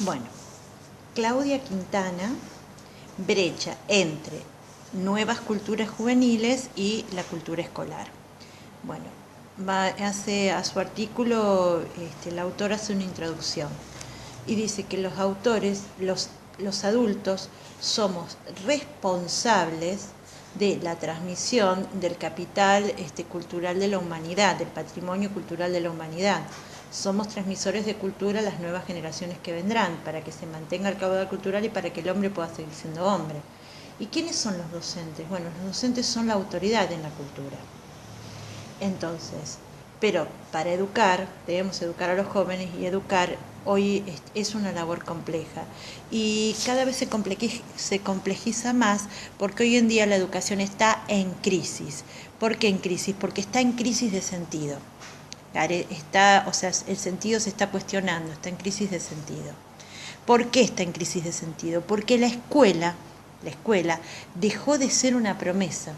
Bueno, Claudia Quintana, brecha entre nuevas culturas juveniles y la cultura escolar. Bueno, hace a su artículo, el autor hace una introducción y dice que los autores, los adultos, somos responsables de la transmisión del capital cultural de la humanidad, del patrimonio cultural de la humanidad. Somos transmisores de cultura a las nuevas generaciones que vendrán, para que se mantenga el caudal cultural y para que el hombre pueda seguir siendo hombre. ¿Y quiénes son los docentes? Bueno, los docentes son la autoridad en la cultura. Entonces, pero para educar, debemos educar a los jóvenes, y educar hoy es una labor compleja y cada vez se complejiza más, porque hoy en día la educación está en crisis. ¿Por qué en crisis? Porque está en crisis de sentido. El sentido se está cuestionando, está en crisis de sentido. ¿Por qué está en crisis de sentido? Porque la escuela dejó de ser una promesa.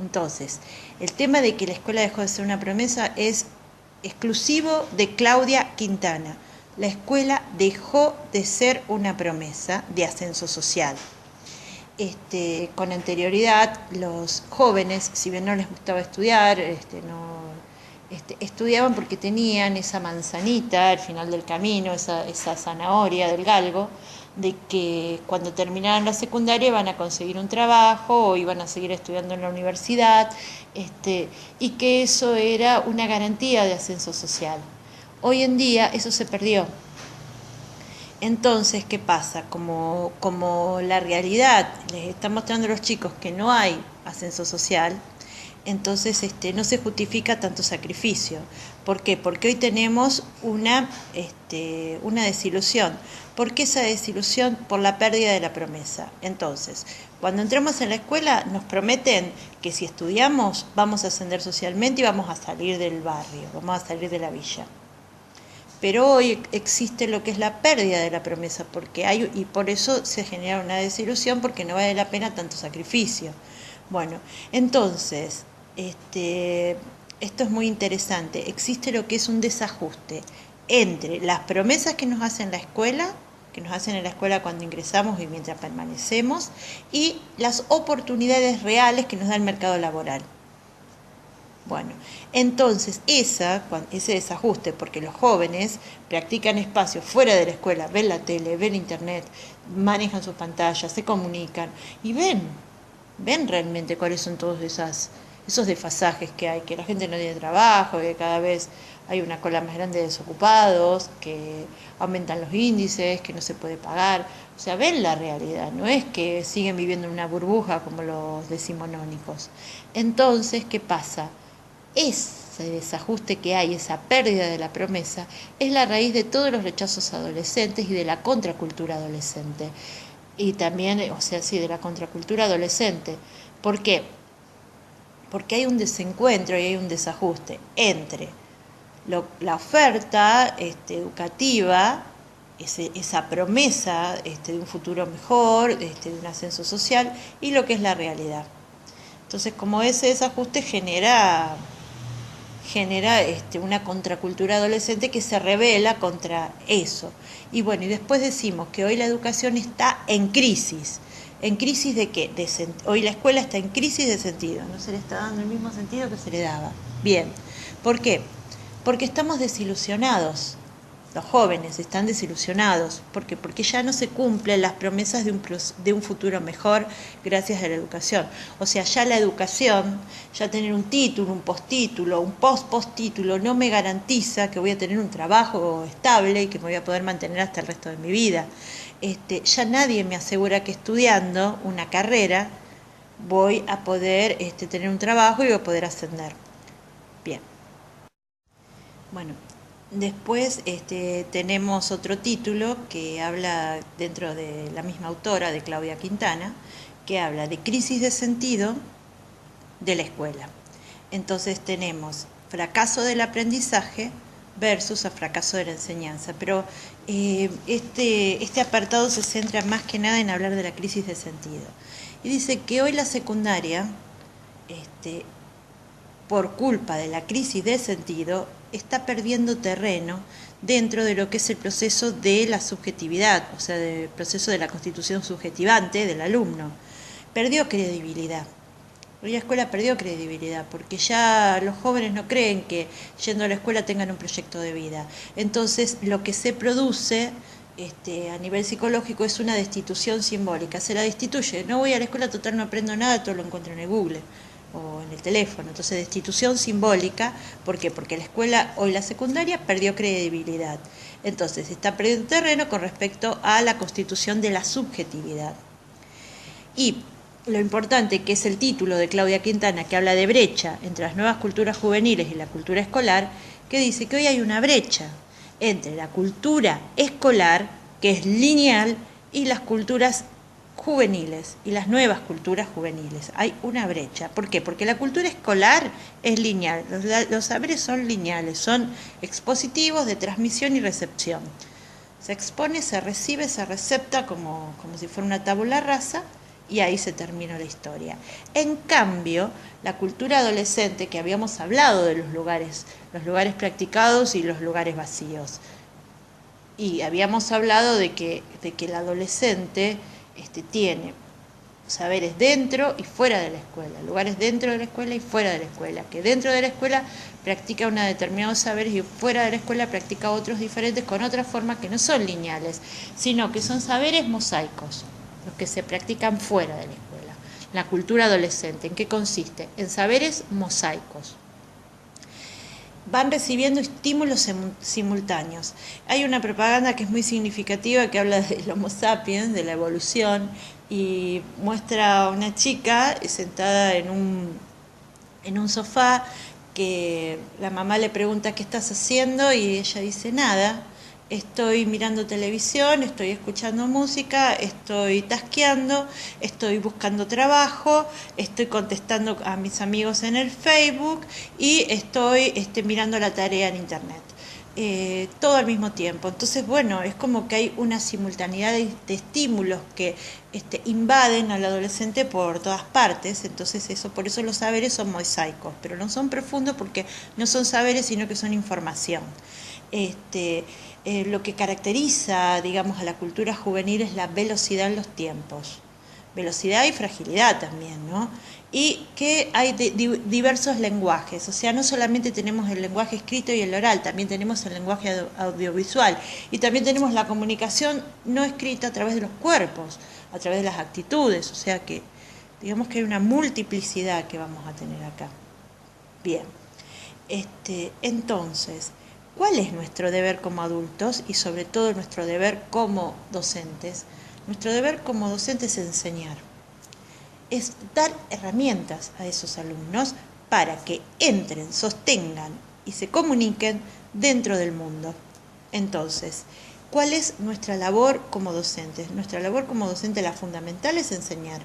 Entonces, el tema de que la escuela dejó de ser una promesa es exclusivo de Claudia Quintana. La escuela dejó de ser una promesa de ascenso social. Con anterioridad, los jóvenes, si bien no les gustaba estudiar, estudiaban porque tenían esa manzanita al final del camino, esa zanahoria del galgo, de que cuando terminaran la secundaria iban a conseguir un trabajo o iban a seguir estudiando en la universidad, y que eso era una garantía de ascenso social. Hoy en día eso se perdió. Entonces, ¿qué pasa? Como la realidad les está mostrando a los chicos que no hay ascenso social, entonces no se justifica tanto sacrificio. ¿Por qué? Porque hoy tenemos una desilusión. ¿Por qué esa desilusión? Por la pérdida de la promesa. Entonces, cuando entramos en la escuela nos prometen que si estudiamos vamos a ascender socialmente y vamos a salir del barrio, vamos a salir de la villa. Pero hoy existe lo que es la pérdida de la promesa, y por eso se genera una desilusión, porque no vale la pena tanto sacrificio. Bueno, entonces, esto es muy interesante. Existe lo que es un desajuste entre las promesas que nos hacen en la escuela cuando ingresamos y mientras permanecemos, y las oportunidades reales que nos da el mercado laboral. Bueno, entonces ese desajuste, porque los jóvenes practican espacios fuera de la escuela, ven la tele, ven internet, manejan sus pantallas, se comunican y ven realmente cuáles son todos esos desfasajes que hay, que la gente no tiene trabajo, que cada vez hay una cola más grande de desocupados, que aumentan los índices, que no se puede pagar. O sea, ven la realidad, no es que siguen viviendo en una burbuja como los decimonónicos. Entonces, ¿qué pasa? Ese desajuste que hay, esa pérdida de la promesa, es la raíz de todos los rechazos adolescentes y de la contracultura adolescente. Y también, de la contracultura adolescente. ¿Por qué? Porque hay un desencuentro y hay un desajuste entre la oferta educativa, esa promesa de un futuro mejor, de un ascenso social, y lo que es la realidad. Entonces, como ese desajuste genera una contracultura adolescente que se rebela contra eso. Y bueno, y después decimos que hoy la educación está en crisis. ¿En crisis de qué? Hoy la escuela está en crisis de sentido. No se le está dando el mismo sentido que se le daba. Bien. ¿Por qué? Porque estamos desilusionados. Los jóvenes están desilusionados. ¿Por qué? Porque ya no se cumplen las promesas de un futuro mejor gracias a la educación. O sea, ya la educación, ya tener un título, un postítulo, un postítulo, no me garantiza que voy a tener un trabajo estable y que me voy a poder mantener hasta el resto de mi vida. Ya nadie me asegura que estudiando una carrera voy a poder tener un trabajo y voy a poder ascender. Bien. Bueno, después tenemos otro título que habla, dentro de la misma autora, de Claudia Quintana, que habla de crisis de sentido de la escuela. Entonces tenemos fracaso del aprendizaje versus a fracaso de la enseñanza. Pero este apartado se centra más que nada en hablar de la crisis de sentido. Y dice que hoy la secundaria, por culpa de la crisis de sentido, está perdiendo terreno dentro de lo que es el proceso de la subjetividad, o sea, del proceso de la constitución subjetivante del alumno. Perdió credibilidad. Hoy la escuela perdió credibilidad porque ya los jóvenes no creen que yendo a la escuela tengan un proyecto de vida. Entonces, lo que se produce a nivel psicológico es una destitución simbólica. Se la destituye. No voy a la escuela, total, no aprendo nada, todo lo encuentro en el Google o en el teléfono. Entonces, destitución simbólica. ¿Por qué? Porque la escuela, hoy la secundaria, perdió credibilidad. Entonces, está perdiendo terreno con respecto a la constitución de la subjetividad. Y lo importante que es el título de Claudia Quintana, que habla de brecha entre las nuevas culturas juveniles y la cultura escolar, que dice que hoy hay una brecha entre la cultura escolar, que es lineal, y las culturas juveniles y las nuevas culturas juveniles. Hay una brecha. ¿Por qué? Porque la cultura escolar es lineal, los saberes son lineales, son expositivos de transmisión y recepción. Se expone, se recibe, se recepta como si fuera una tabula rasa, y ahí se termina la historia. En cambio, la cultura adolescente, que habíamos hablado de los lugares practicados y los lugares vacíos, y habíamos hablado de que el adolescente tiene saberes dentro y fuera de la escuela, lugares dentro de la escuela y fuera de la escuela, que dentro de la escuela practica una determinados saberes y fuera de la escuela practica otros diferentes con otras formas que no son lineales, sino que son saberes mosaicos, los que se practican fuera de la escuela. La cultura adolescente, ¿en qué consiste? En saberes mosaicos. Van recibiendo estímulos simultáneos. Hay una propaganda que es muy significativa que habla del Homo sapiens, de la evolución, y muestra a una chica sentada en un sofá, que la mamá le pregunta qué estás haciendo y ella dice nada. Estoy mirando televisión, estoy escuchando música, estoy tasqueando, estoy buscando trabajo, estoy contestando a mis amigos en el Facebook y estoy mirando la tarea en internet. Todo al mismo tiempo. Entonces, bueno, es como que hay una simultaneidad de estímulos que invaden al adolescente por todas partes. Entonces, por eso los saberes son mosaicos, pero no son profundos porque no son saberes, sino que son información. Lo que caracteriza, digamos, a la cultura juvenil es la velocidad en los tiempos. Velocidad y fragilidad también, ¿no? Y que hay diversos lenguajes, o sea, no solamente tenemos el lenguaje escrito y el oral, también tenemos el lenguaje audiovisual y también tenemos la comunicación no escrita a través de los cuerpos, a través de las actitudes, o sea que digamos que hay una multiplicidad que vamos a tener acá. Bien, entonces, ¿cuál es nuestro deber como adultos y sobre todo nuestro deber como docentes? Nuestro deber como docentes es enseñar, es dar herramientas a esos alumnos para que entren, sostengan y se comuniquen dentro del mundo. Entonces, ¿cuál es nuestra labor como docentes? Nuestra labor como docente, la fundamental, es enseñar.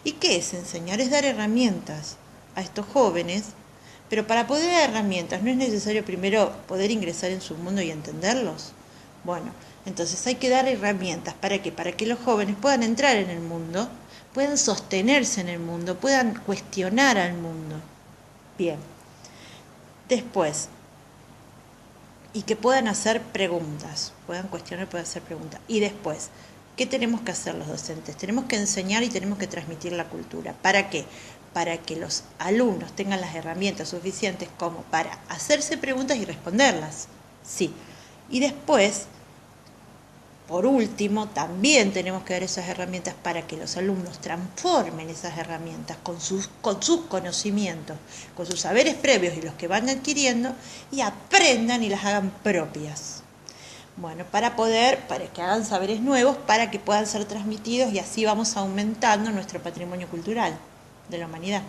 ¿Y qué es enseñar? Es dar herramientas a estos jóvenes, pero para poder dar herramientas, ¿no es necesario primero poder ingresar en su mundo y entenderlos? Bueno, entonces hay que dar herramientas. ¿Para qué? Para que los jóvenes puedan entrar en el mundo, puedan sostenerse en el mundo, puedan cuestionar al mundo. Bien. Después, y que puedan hacer preguntas, puedan cuestionar, puedan hacer preguntas. Y después, ¿qué tenemos que hacer los docentes? Tenemos que enseñar y tenemos que transmitir la cultura. ¿Para qué? Para que los alumnos tengan las herramientas suficientes como para hacerse preguntas y responderlas. Sí. Y después, por último, también tenemos que dar esas herramientas para que los alumnos transformen esas herramientas con sus conocimientos, con sus saberes previos y los que van adquiriendo, y aprendan y las hagan propias. Bueno, para que hagan saberes nuevos, para que puedan ser transmitidos, y así vamos aumentando nuestro patrimonio cultural de la humanidad.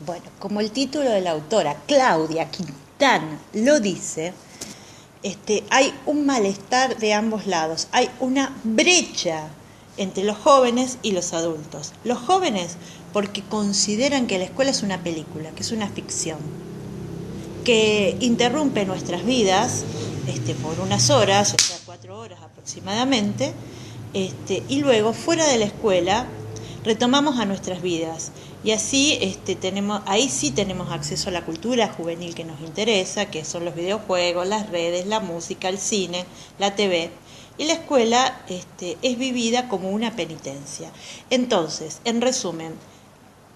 Bueno, como el título de la autora, Claudia Quintana, lo dice, hay un malestar de ambos lados, hay una brecha entre los jóvenes y los adultos. Los jóvenes porque consideran que la escuela es una película, que es una ficción, que interrumpe nuestras vidas por unas horas, o sea, 4 horas aproximadamente, y luego fuera de la escuela retomamos a nuestras vidas Y así ahí sí tenemos acceso a la cultura juvenil que nos interesa, que son los videojuegos, las redes, la música, el cine, la TV. Y la escuela es vivida como una penitencia. Entonces, en resumen,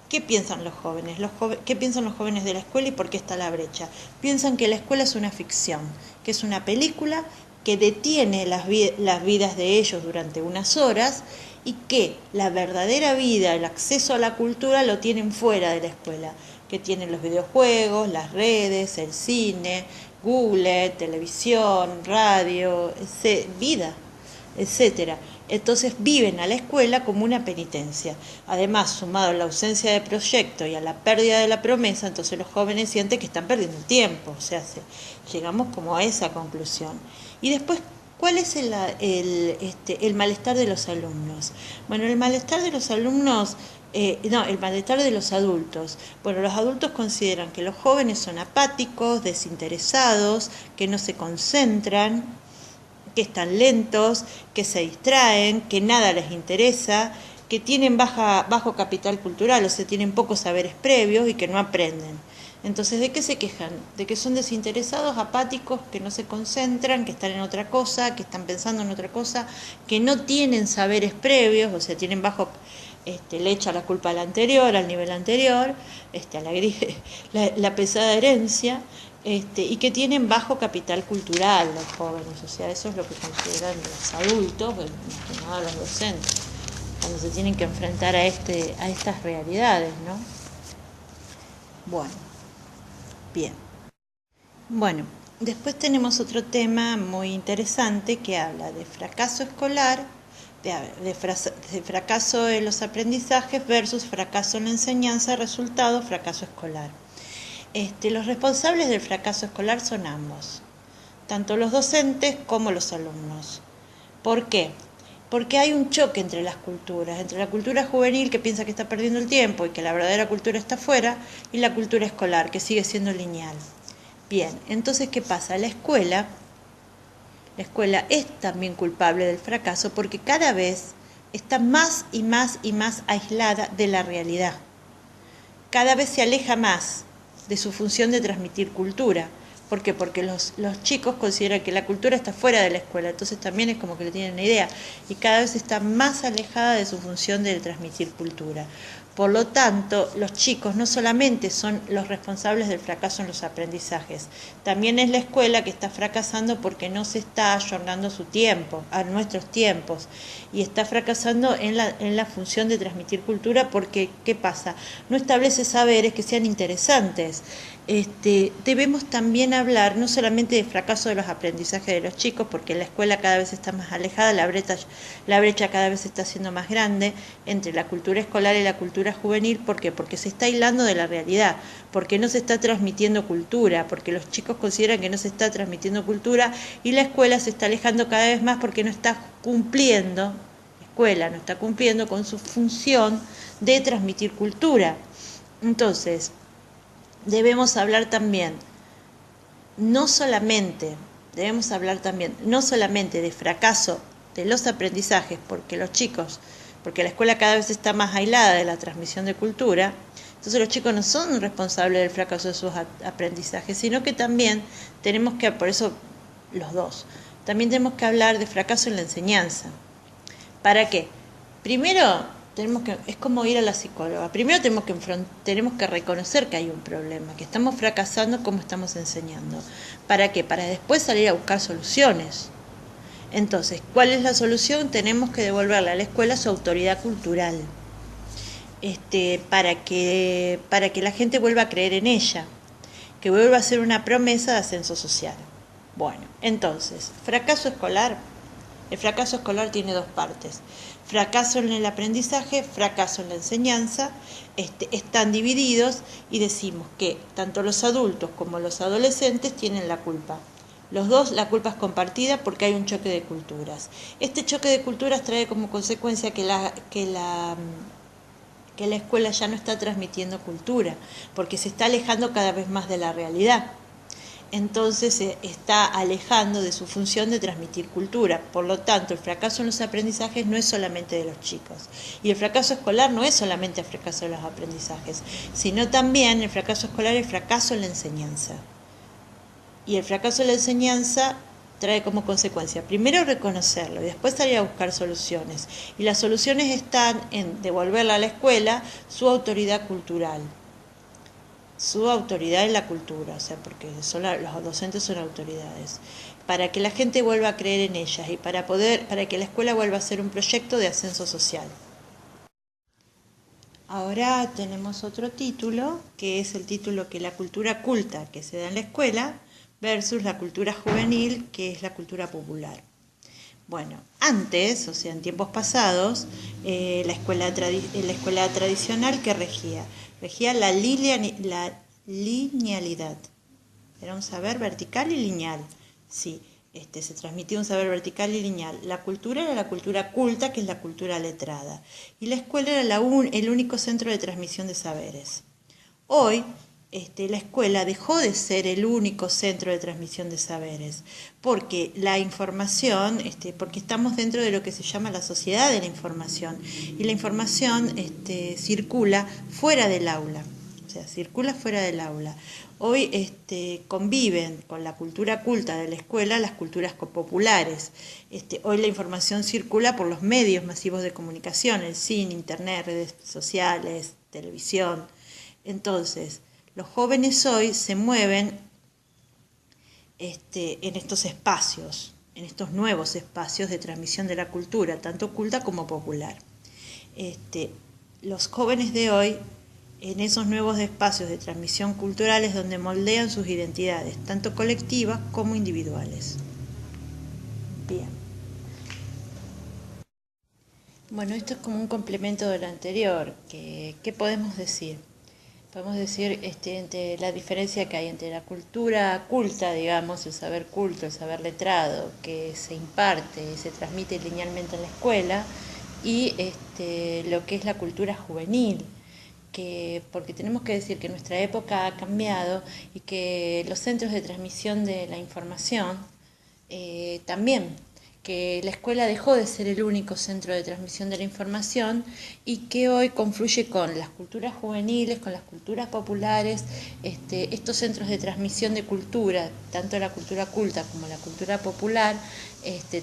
¿qué piensan los jóvenes? ¿Qué piensan los jóvenes de la escuela y por qué está la brecha? Piensan que la escuela es una ficción, que es una película que detiene las vidas de ellos durante unas horas y que la verdadera vida, el acceso a la cultura lo tienen fuera de la escuela, que tienen los videojuegos, las redes, el cine, Google, televisión, radio, vida, etcétera. Entonces viven a la escuela como una penitencia. Además, sumado a la ausencia de proyecto y a la pérdida de la promesa, entonces los jóvenes sienten que están perdiendo el tiempo. O sea, llegamos como a esa conclusión. Y después, ¿cuál es el malestar de los alumnos? Bueno, el malestar de los alumnos, el malestar de los adultos. Bueno, los adultos consideran que los jóvenes son apáticos, desinteresados, que no se concentran, que están lentos, que se distraen, que nada les interesa, que tienen bajo capital cultural, o sea, tienen pocos saberes previos y que no aprenden. Entonces, ¿de qué se quejan? De que son desinteresados, apáticos, que no se concentran, que están en otra cosa, que están pensando en otra cosa, que no tienen saberes previos, o sea, tienen le echa la culpa al anterior, al nivel anterior, a la pesada herencia, y que tienen bajo capital cultural los jóvenes, o sea, eso es lo que consideran los adultos, más que nada los docentes, cuando se tienen que enfrentar a estas realidades, ¿no? Bueno, bien. Bueno, después tenemos otro tema muy interesante que habla de fracaso escolar, de fracaso en los aprendizajes versus fracaso en la enseñanza, resultado, fracaso escolar. Los responsables del fracaso escolar son ambos, tanto los docentes como los alumnos. ¿Por qué? Porque hay un choque entre las culturas, entre la cultura juvenil que piensa que está perdiendo el tiempo y que la verdadera cultura está afuera, y la cultura escolar que sigue siendo lineal. Bien, entonces, ¿qué pasa? La escuela es también culpable del fracaso porque cada vez está más y más y más aislada de la realidad. Cada vez se aleja más de su función de transmitir cultura. ¿Por qué? Porque los chicos consideran que la cultura está fuera de la escuela, entonces también es como que le tienen una idea, y cada vez está más alejada de su función de transmitir cultura. Por lo tanto, los chicos no solamente son los responsables del fracaso en los aprendizajes, también es la escuela que está fracasando porque no se está ayornando su tiempo, a nuestros tiempos, y está fracasando en la función de transmitir cultura porque, ¿qué pasa? No establece saberes que sean interesantes. Debemos también hablar no solamente del fracaso de los aprendizajes de los chicos, porque la escuela cada vez está más alejada, la brecha cada vez está siendo más grande entre la cultura escolar y la cultura juvenil. ¿Por qué? Porque se está aislando de la realidad, porque no se está transmitiendo cultura, porque los chicos consideran que no se está transmitiendo cultura y la escuela se está alejando cada vez más porque no está cumpliendo, la escuela no está cumpliendo con su función de transmitir cultura. Entonces, debemos hablar también, no solamente de fracaso de los aprendizajes, porque la escuela cada vez está más aislada de la transmisión de cultura, entonces los chicos no son responsables del fracaso de sus aprendizajes, sino que también por eso los dos, también tenemos que hablar de fracaso en la enseñanza. ¿Para qué? Primero, es como ir a la psicóloga. Primero tenemos que reconocer que hay un problema, que estamos fracasando como estamos enseñando. ¿Para qué? Para después salir a buscar soluciones. Entonces, ¿cuál es la solución? Tenemos que devolverle a la escuela su autoridad cultural, para que la gente vuelva a creer en ella, que vuelva a ser una promesa de ascenso social. Bueno, entonces, el fracaso escolar tiene dos partes: fracaso en el aprendizaje, fracaso en la enseñanza. Están divididos y decimos que tanto los adultos como los adolescentes tienen la culpa. Los dos, la culpa es compartida porque hay un choque de culturas. Este choque de culturas trae como consecuencia que la escuela ya no está transmitiendo cultura, porque se está alejando cada vez más de la realidad. entonces se está alejando de su función de transmitir cultura. Por lo tanto, el fracaso en los aprendizajes no es solamente de los chicos. Y el fracaso escolar no es solamente el fracaso de los aprendizajes, sino también el fracaso escolar es fracaso en la enseñanza. Y el fracaso en la enseñanza trae como consecuencia, primero reconocerlo y después salir a buscar soluciones. Y las soluciones están en devolverle a la escuela su autoridad cultural, su autoridad en la cultura, o sea, porque los docentes son autoridades, para que la gente vuelva a creer en ellas y para que la escuela vuelva a ser un proyecto de ascenso social. Ahora tenemos otro título, que es el título que la cultura culta que se da en la escuela versus la cultura juvenil, que es la cultura popular. Bueno, antes, o sea, en tiempos pasados, la escuela tradicional que regía la linealidad. Era un saber vertical y lineal. Sí, se transmitía un saber vertical y lineal. La cultura era la cultura culta, que es la cultura letrada. Y la escuela era el único centro de transmisión de saberes. Hoy, la escuela dejó de ser el único centro de transmisión de saberes, porque la información, porque estamos dentro de lo que se llama la sociedad de la información, y la información circula fuera del aula, o sea, circula fuera del aula. Hoy conviven con la cultura culta de la escuela las culturas populares. Hoy la información circula por los medios masivos de comunicación, el cine, internet, redes sociales, televisión. Entonces, los jóvenes hoy se mueven en estos espacios, en estos nuevos espacios de transmisión de la cultura, tanto culta como popular. Los jóvenes de hoy, en esos nuevos espacios de transmisión cultural, es donde moldean sus identidades, tanto colectivas como individuales. Bien. Bueno, esto es como un complemento de lo anterior. ¿Qué podemos decir? Podemos decir entre la diferencia que hay entre la cultura culta, digamos, el saber culto, el saber letrado, que se imparte y se transmite linealmente en la escuela, y lo que es la cultura juvenil, porque tenemos que decir que nuestra época ha cambiado y que los centros de transmisión de la información también, que la escuela dejó de ser el único centro de transmisión de la información y que hoy confluye con las culturas juveniles, con las culturas populares, estos centros de transmisión de cultura, tanto la cultura culta como la cultura popular.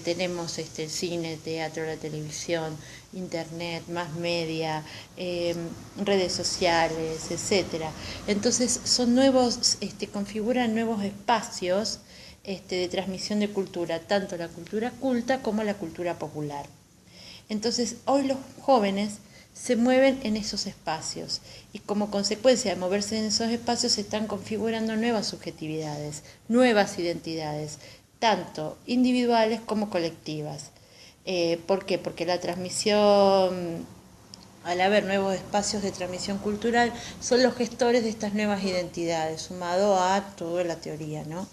Tenemos el cine, teatro, la televisión, internet, más media, redes sociales, etcétera. Entonces son nuevos, configuran nuevos espacios de transmisión de cultura, tanto la cultura culta como la cultura popular. Entonces, hoy los jóvenes se mueven en esos espacios y como consecuencia de moverse en esos espacios se están configurando nuevas subjetividades, nuevas identidades, tanto individuales como colectivas. ¿Por qué? Porque la transmisión, al haber nuevos espacios de transmisión cultural, son los gestores de estas nuevas identidades, sumado a toda la teoría, ¿no?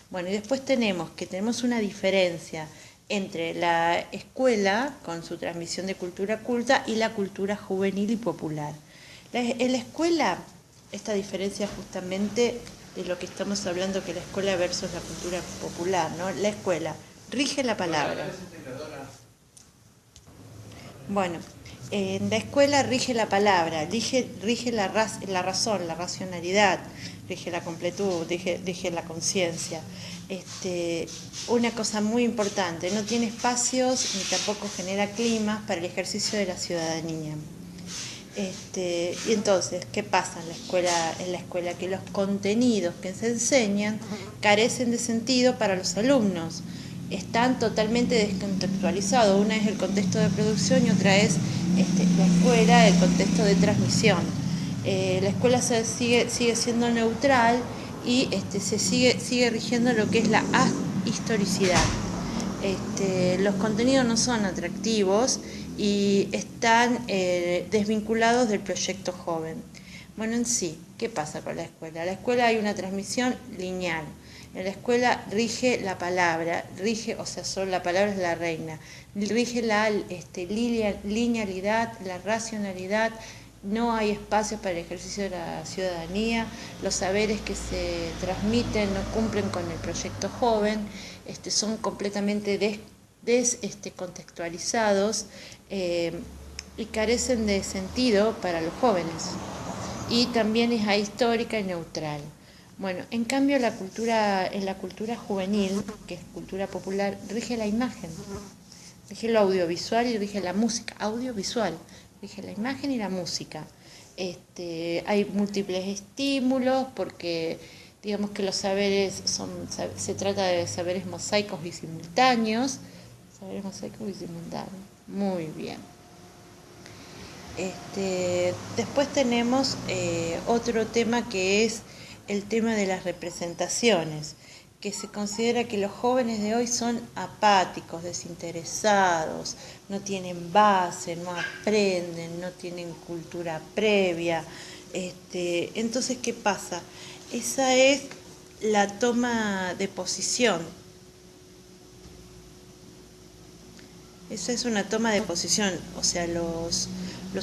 Bueno, y después tenemos una diferencia entre la escuela, con su transmisión de cultura culta, y la cultura juvenil y popular. En la escuela, esta diferencia justamente de lo que estamos hablando, que la escuela versus la cultura popular, ¿no? La escuela rige la palabra. Bueno, en la escuela rige la palabra, rige la razón, la racionalidad, rige la completud, rige la conciencia. Una cosa muy importante, no tiene espacios ni tampoco genera climas para el ejercicio de la ciudadanía. Y entonces, ¿qué pasa en la escuela? Que los contenidos que se enseñan carecen de sentido para los alumnos. Están totalmente descontextualizados. Una es el contexto de producción y otra es la escuela, el contexto de transmisión. La escuela sigue siendo neutral y se sigue rigiendo lo que es la ahistoricidad. Los contenidos no son atractivos y están desvinculados del proyecto joven. Bueno, en sí, ¿qué pasa con la escuela? En la escuela hay una transmisión lineal. En la escuela rige la palabra, solo la palabra es la reina. Rige la linealidad, la racionalidad, no hay espacios para el ejercicio de la ciudadanía, los saberes que se transmiten no cumplen con el proyecto joven, son completamente contextualizados y carecen de sentido para los jóvenes. Y también es ahistórica y neutral. Bueno, en cambio en la cultura juvenil, que es cultura popular, rige la imagen, rige lo audiovisual y rige la música. Audiovisual, rige la imagen y la música. Hay múltiples estímulos porque digamos que los saberes se trata de saberes mosaicos y simultáneos. Saberes mosaicos y simultáneos. Muy bien. Después tenemos otro tema que es el tema de las representaciones, que se considera que los jóvenes de hoy son apáticos, desinteresados, no tienen base, no aprenden, no tienen cultura previa. Entonces, ¿qué pasa? Esa es la toma de posición. Esa es una toma de posición, o sea, los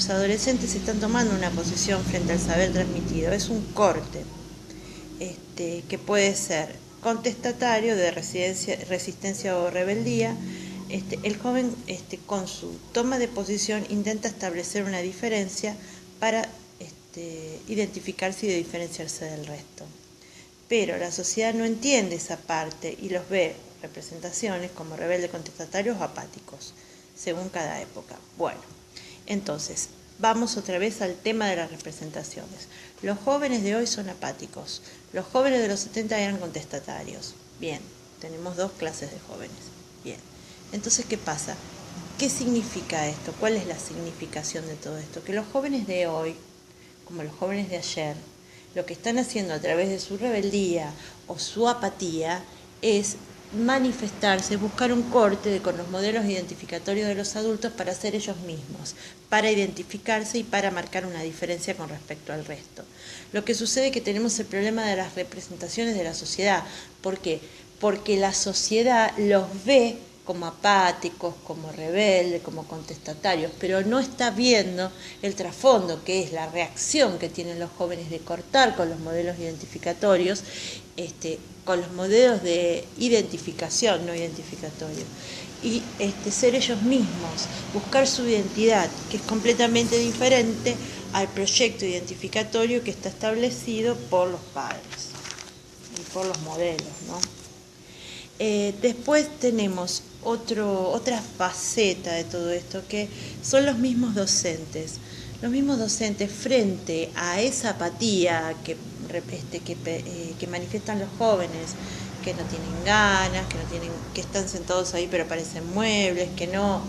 adolescentes están tomando una posición frente al saber transmitido, es un corte, que puede ser contestatario de resistencia o rebeldía. El joven con su toma de posición intenta establecer una diferencia para identificarse y diferenciarse del resto. Pero la sociedad no entiende esa parte y los ve representaciones como rebeldes, contestatarios o apáticos, según cada época. Bueno, entonces, vamos otra vez al tema de las representaciones. Los jóvenes de hoy son apáticos, los jóvenes de los 70 eran contestatarios. Bien, tenemos dos clases de jóvenes. Bien, entonces, ¿qué pasa? ¿Qué significa esto? ¿Cuál es la significación de todo esto? Que los jóvenes de hoy, como los jóvenes de ayer, lo que están haciendo a través de su rebeldía o su apatía es manifestarse, buscar un corte con los modelos identificatorios de los adultos para ser ellos mismos, para identificarse y para marcar una diferencia con respecto al resto. Lo que sucede es que tenemos el problema de las representaciones de la sociedad. ¿Por qué? Porque la sociedad los ve como apáticos, como rebeldes, como contestatarios, pero no está viendo el trasfondo, que es la reacción que tienen los jóvenes de cortar con los modelos identificatorios, con los modelos de identificación no identificatorio, y ser ellos mismos, buscar su identidad, que es completamente diferente al proyecto identificatorio que está establecido por los padres y por los modelos, ¿no? Después tenemos otra faceta de todo esto, que son los mismos docentes. Los mismos docentes frente a esa apatía que manifiestan los jóvenes, que no tienen ganas, que están sentados ahí pero parecen muebles, que no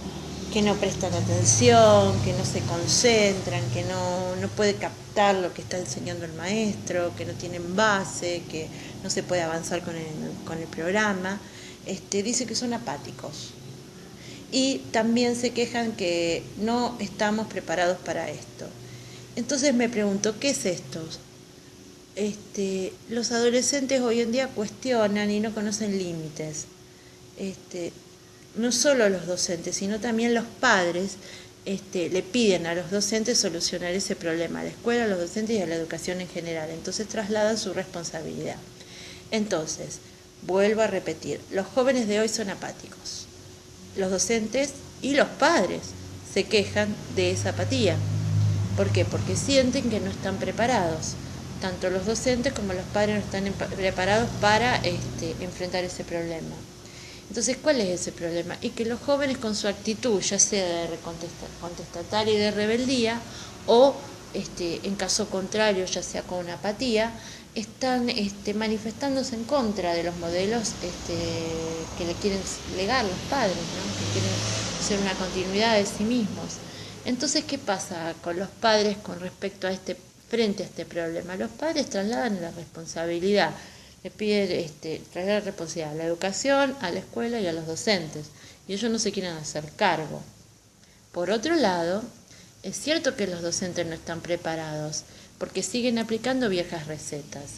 prestan atención, que no se concentran, que no puede captar lo que está enseñando el maestro, que no tienen base, que no se puede avanzar con el programa. Dice que son apáticos. Y también se quejan que no estamos preparados para esto. Entonces me pregunto, ¿qué es esto? Los adolescentes hoy en día cuestionan y no conocen límites. No solo los docentes, sino también los padres le piden a los docentes solucionar ese problema, a la escuela, a los docentes y a la educación en general. Entonces trasladan su responsabilidad. Entonces, vuelvo a repetir, los jóvenes de hoy son apáticos. Los docentes y los padres se quejan de esa apatía. ¿Por qué? Porque sienten que no están preparados. Tanto los docentes como los padres no están preparados para enfrentar ese problema. Entonces, ¿cuál es ese problema? Y que los jóvenes con su actitud, ya sea de contestataria y de rebeldía, o en caso contrario, ya sea con una apatía, están manifestándose en contra de los modelos que le quieren legar los padres, ¿no? Que quieren ser una continuidad de sí mismos. Entonces, ¿qué pasa con los padres con respecto a frente a este problema? Los padres trasladan la responsabilidad, le piden trasladar la responsabilidad a la educación, a la escuela y a los docentes, y ellos no se quieren hacer cargo. Por otro lado, es cierto que los docentes no están preparados, porque siguen aplicando viejas recetas.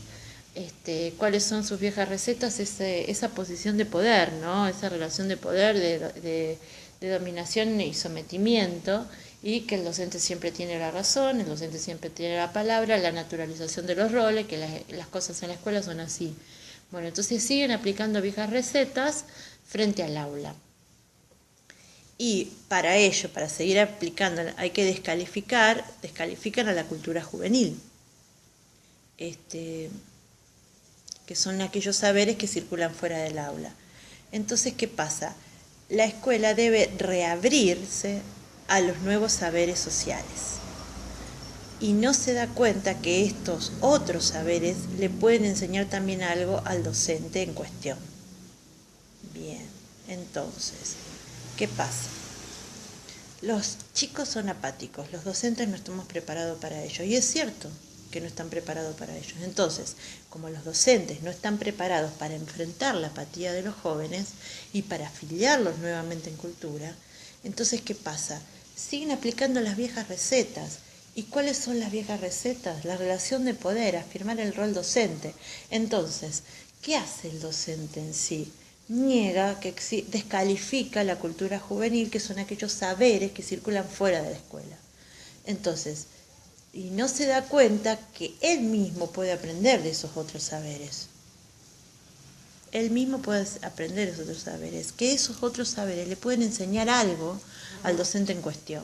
¿Cuáles son sus viejas recetas? Esa posición de poder, ¿no? Esa relación de poder, de dominación y sometimiento, y que el docente siempre tiene la razón, el docente siempre tiene la palabra, la naturalización de los roles, que las cosas en la escuela son así. Bueno, entonces siguen aplicando viejas recetas frente al aula. Y para ello, para seguir aplicando, hay que descalifican a la cultura juvenil, que son aquellos saberes que circulan fuera del aula. Entonces, ¿qué pasa? La escuela debe reabrirse a los nuevos saberes sociales. Y no se da cuenta que estos otros saberes le pueden enseñar también algo al docente en cuestión. Bien, entonces, ¿qué pasa? Los chicos son apáticos, los docentes no estamos preparados para ello. Y es cierto que no están preparados para ello. Entonces, como los docentes no están preparados para enfrentar la apatía de los jóvenes y para afiliarlos nuevamente en cultura, entonces, ¿qué pasa? Siguen aplicando las viejas recetas. ¿Y cuáles son las viejas recetas? La relación de poder, afirmar el rol docente. Entonces, ¿qué hace el docente en sí? Niega, descalifica la cultura juvenil, que son aquellos saberes que circulan fuera de la escuela. Entonces, y no se da cuenta que él mismo puede aprender de esos otros saberes. Él mismo puede aprender de esos otros saberes, que esos otros saberes le pueden enseñar algo al docente en cuestión.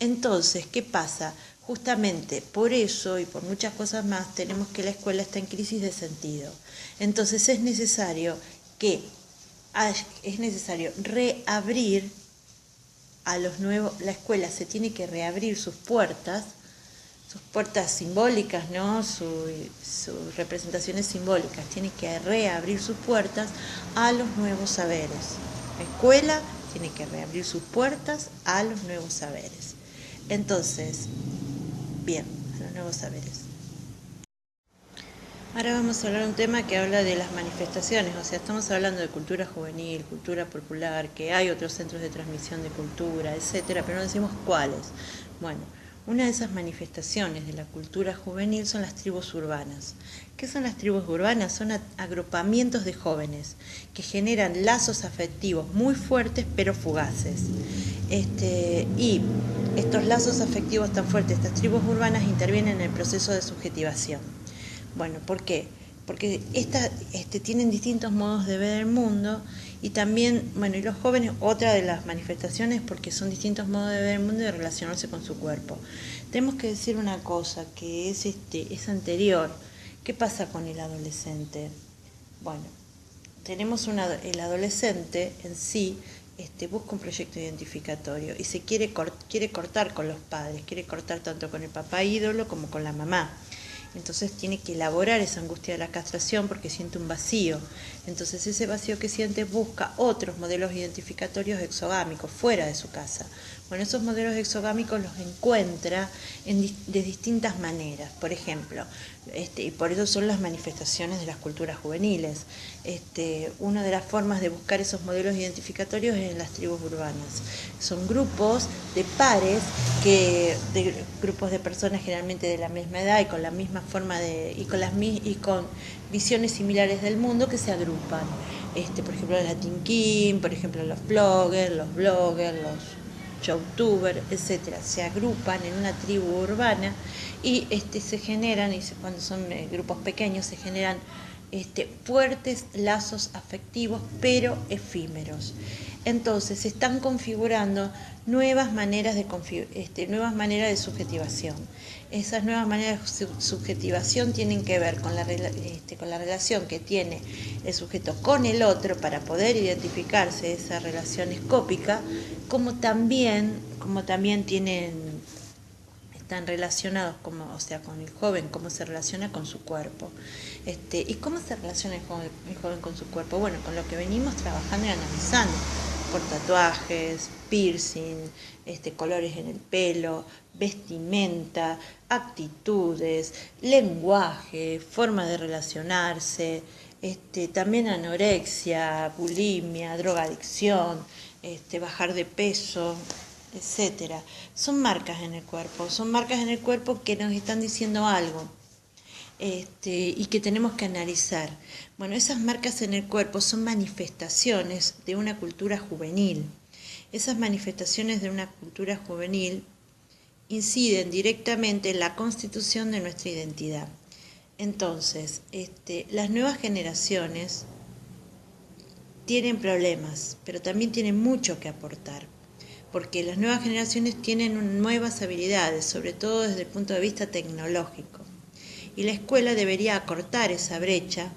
Entonces, ¿qué pasa? Justamente por eso y por muchas cosas más tenemos que la escuela está en crisis de sentido. Entonces es necesario reabrir a los nuevos, la escuela se tiene que reabrir sus puertas simbólicas, ¿no? Sus representaciones simbólicas, tiene que reabrir sus puertas a los nuevos saberes. La escuela tiene que reabrir sus puertas a los nuevos saberes. Entonces, bien, a los nuevos saberes. Ahora vamos a hablar de un tema que habla de las manifestaciones, o sea, estamos hablando de cultura juvenil, cultura popular, que hay otros centros de transmisión de cultura, etcétera, pero no decimos cuáles. Bueno, una de esas manifestaciones de la cultura juvenil son las tribus urbanas. ¿Qué son las tribus urbanas? Son agrupamientos de jóvenes que generan lazos afectivos muy fuertes pero fugaces. Y estos lazos afectivos tan fuertes, estas tribus urbanas intervienen en el proceso de subjetivación. Bueno, ¿por qué? Porque tienen distintos modos de ver el mundo y también, bueno, y los jóvenes, otra de las manifestaciones, porque son distintos modos de ver el mundo y de relacionarse con su cuerpo. Tenemos que decir una cosa que es anterior. ¿Qué pasa con el adolescente? Bueno, el adolescente en sí busca un proyecto identificatorio y se quiere cortar con los padres, quiere cortar tanto con el papá ídolo como con la mamá. Entonces tiene que elaborar esa angustia de la castración porque siente un vacío. Entonces ese vacío que siente busca otros modelos identificatorios exogámicos fuera de su casa. Bueno, esos modelos exogámicos los encuentra de distintas maneras. Por ejemplo, y por eso son las manifestaciones de las culturas juveniles. Una de las formas de buscar esos modelos identificatorios es en las tribus urbanas. Son grupos de pares, grupos de personas generalmente de la misma edad y con la misma forma y con visiones similares del mundo que se agrupan. Por ejemplo, los Latin King, por ejemplo, los bloggers, los youtubers, etcétera, se agrupan en una tribu urbana y se generan, cuando son grupos pequeños, se generan fuertes lazos afectivos pero efímeros. Entonces se están configurando nuevas maneras de subjetivación. Esas nuevas maneras de subjetivación tienen que ver con la relación que tiene el sujeto con el otro para poder identificarse esa relación escópica, como también están relacionados con el joven, cómo se relaciona con su cuerpo. ¿Y cómo se relaciona el joven con su cuerpo? Bueno, con lo que venimos trabajando y analizando, por tatuajes, piercing, colores en el pelo, vestimenta, actitudes, lenguaje, forma de relacionarse, también anorexia, bulimia, drogadicción, bajar de peso, etcétera. Son marcas en el cuerpo que nos están diciendo algo. Y que tenemos que analizar. Bueno, esas marcas en el cuerpo son manifestaciones de una cultura juvenil. Esas manifestaciones de una cultura juvenil inciden directamente en la constitución de nuestra identidad. Entonces, las nuevas generaciones tienen problemas, pero también tienen mucho que aportar, porque las nuevas generaciones tienen nuevas habilidades, sobre todo desde el punto de vista tecnológico. Y la escuela debería acortar esa brecha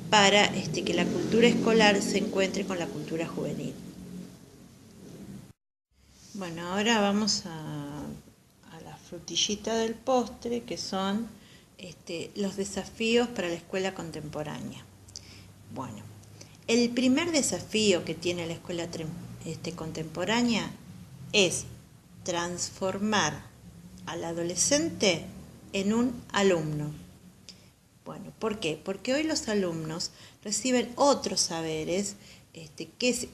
para que la cultura escolar se encuentre con la cultura juvenil. Bueno, ahora vamos a la frutillita del postre, que son los desafíos para la escuela contemporánea. Bueno, el primer desafío que tiene la escuela contemporánea es transformar al adolescente en un alumno. Bueno, ¿por qué? Porque hoy los alumnos reciben otros saberes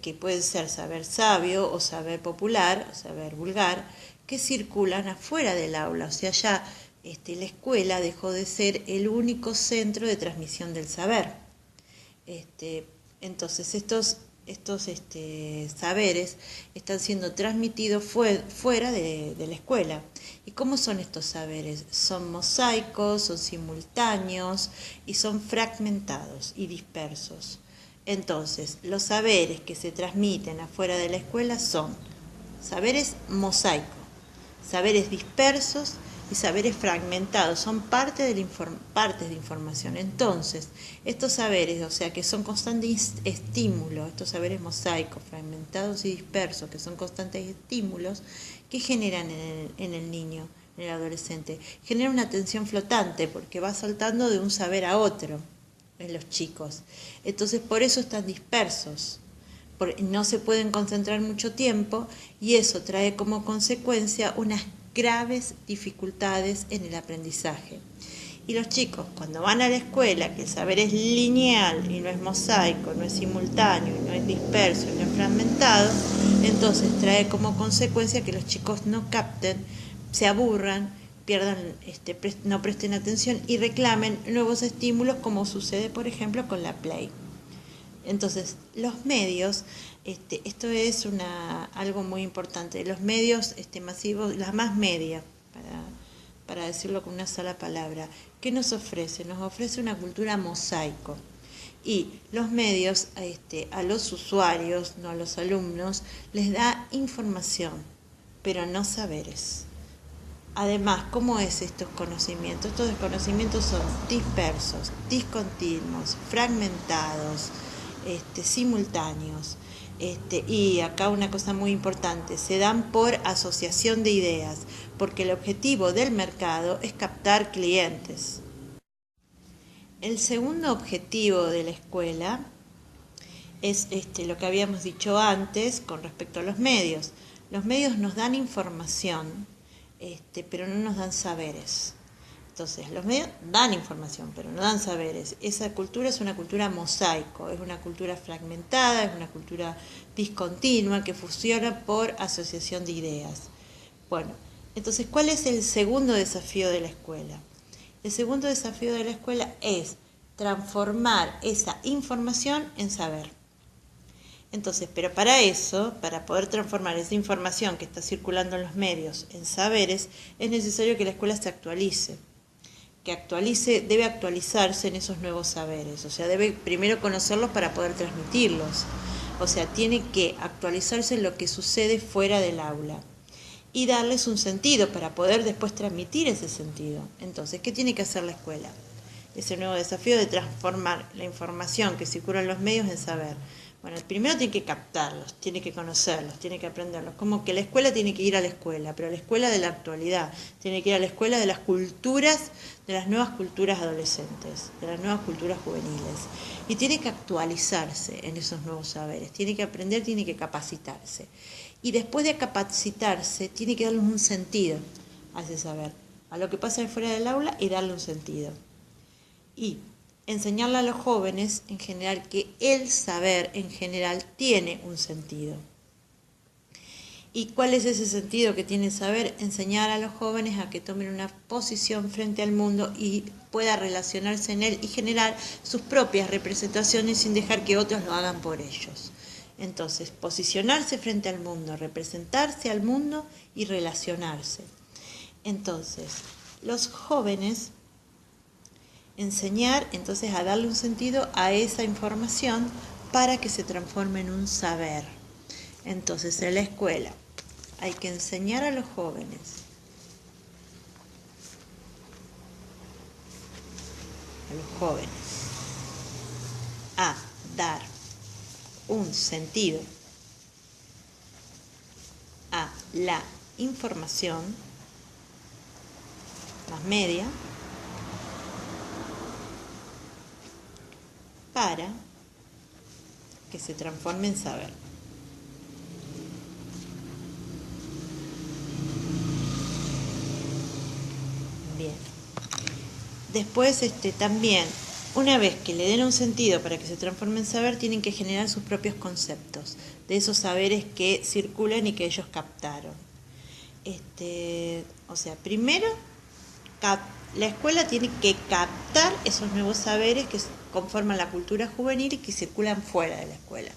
que pueden ser saber sabio o saber popular o saber vulgar, que circulan afuera del aula. O sea, ya la escuela dejó de ser el único centro de transmisión del saber. Entonces estos saberes están siendo transmitidos fuera de la escuela. ¿Y cómo son estos saberes? Son mosaicos, son simultáneos y son fragmentados y dispersos. Entonces, los saberes que se transmiten afuera de la escuela son saberes mosaicos, saberes dispersos y saberes fragmentados, son partes de información. Entonces, estos saberes, o sea, que son constantes estímulos, estos saberes mosaicos, fragmentados y dispersos, que son constantes estímulos, ¿qué generan en el niño, en el adolescente? Genera una atención flotante, porque va saltando de un saber a otro en los chicos. Entonces, por eso están dispersos. No se pueden concentrar mucho tiempo y eso trae como consecuencia unas graves dificultades en el aprendizaje. Y los chicos, cuando van a la escuela, que el saber es lineal y no es mosaico, no es simultáneo, no es disperso y no es fragmentado, entonces trae como consecuencia que los chicos no capten, se aburran, no presten atención y reclamen nuevos estímulos, como sucede, por ejemplo, con la Play. Entonces, los medios, esto es algo muy importante, los medios masivos, la más media, para decirlo con una sola palabra, ¿qué nos ofrece? Nos ofrece una cultura mosaico. Y los medios a los usuarios, no a los alumnos, les da información, pero no saberes. Además, ¿cómo es estos conocimientos? Estos conocimientos son dispersos, discontinuos, fragmentados, simultáneos. Y acá una cosa muy importante, se dan por asociación de ideas, porque el objetivo del mercado es captar clientes. El segundo objetivo de la escuela es lo que habíamos dicho antes con respecto a los medios. Los medios nos dan información, pero no nos dan saberes. Entonces, los medios dan información, pero no dan saberes. Esa cultura es una cultura mosaico, es una cultura fragmentada, es una cultura discontinua que funciona por asociación de ideas. Bueno, entonces, ¿cuál es el segundo desafío de la escuela? El segundo desafío de la escuela es transformar esa información en saber. Entonces, pero para eso, para poder transformar esa información que está circulando en los medios en saberes, es necesario que la escuela se actualice. Debe actualizarse en esos nuevos saberes, o sea, debe primero conocerlos para poder transmitirlos. O sea, tiene que actualizarse en lo que sucede fuera del aula y darles un sentido para poder después transmitir ese sentido. Entonces, ¿qué tiene que hacer la escuela? Ese nuevo desafío de transformar la información que circula en los medios en saber. Bueno, primero tiene que captarlos, tiene que conocerlos, tiene que aprenderlos. Como que la escuela tiene que ir a la escuela, pero a la escuela de la actualidad. Tiene que ir a la escuela de las culturas, de las nuevas culturas adolescentes, de las nuevas culturas juveniles. Y tiene que actualizarse en esos nuevos saberes. Tiene que aprender, tiene que capacitarse. Y después de capacitarse, tiene que darle un sentido a ese saber, a lo que pasa fuera del aula y darle un sentido. Y enseñarle a los jóvenes en general que el saber en general tiene un sentido. ¿Y cuál es ese sentido que tiene el saber? Enseñar a los jóvenes a que tomen una posición frente al mundo y pueda relacionarse en él y generar sus propias representaciones sin dejar que otros lo hagan por ellos. Entonces, posicionarse frente al mundo, representarse al mundo y relacionarse. Entonces, los jóvenes, enseñar entonces a darle un sentido a esa información para que se transforme en un saber. Entonces, en la escuela hay que enseñar a los jóvenes a dar un sentido a la información más media para que se transforme en saber. Bien. Después también, una vez que le den un sentido para que se transforme en saber, tienen que generar sus propios conceptos de esos saberes que circulan y que ellos captaron. O sea, primero, la escuela tiene que captar esos nuevos saberes que conforman la cultura juvenil y que circulan fuera de la escuela.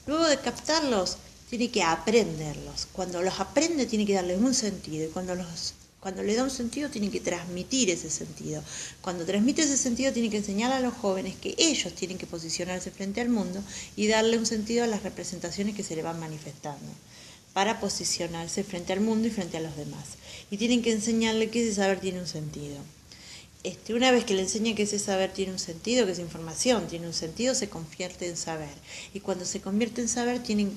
Luego de captarlos, tiene que aprenderlos. Cuando los aprende, tiene que darles un sentido. Y cuando le da un sentido, tiene que transmitir ese sentido. Cuando transmite ese sentido, tiene que enseñar a los jóvenes que ellos tienen que posicionarse frente al mundo y darle un sentido a las representaciones que se le van manifestando para posicionarse frente al mundo y frente a los demás. Y tienen que enseñarle que ese saber tiene un sentido. Una vez que le enseñan que ese saber tiene un sentido, que esa información tiene un sentido, se convierte en saber. Y cuando se convierte en saber, tienen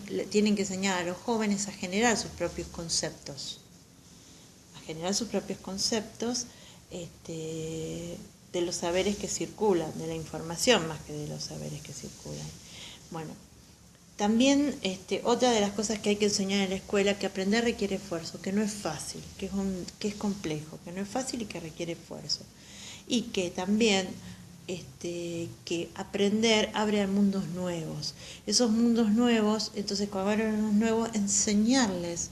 que enseñar a los jóvenes a generar sus propios conceptos. De los saberes que circulan, de la información más que de los saberes que circulan. Bueno, también otra de las cosas que hay que enseñar en la escuela, que aprender requiere esfuerzo, que no es fácil, que es complejo, que no es fácil y que requiere esfuerzo. Y que también que aprender abre a mundos nuevos. Esos mundos nuevos, entonces cuando abren mundos nuevos, enseñarles.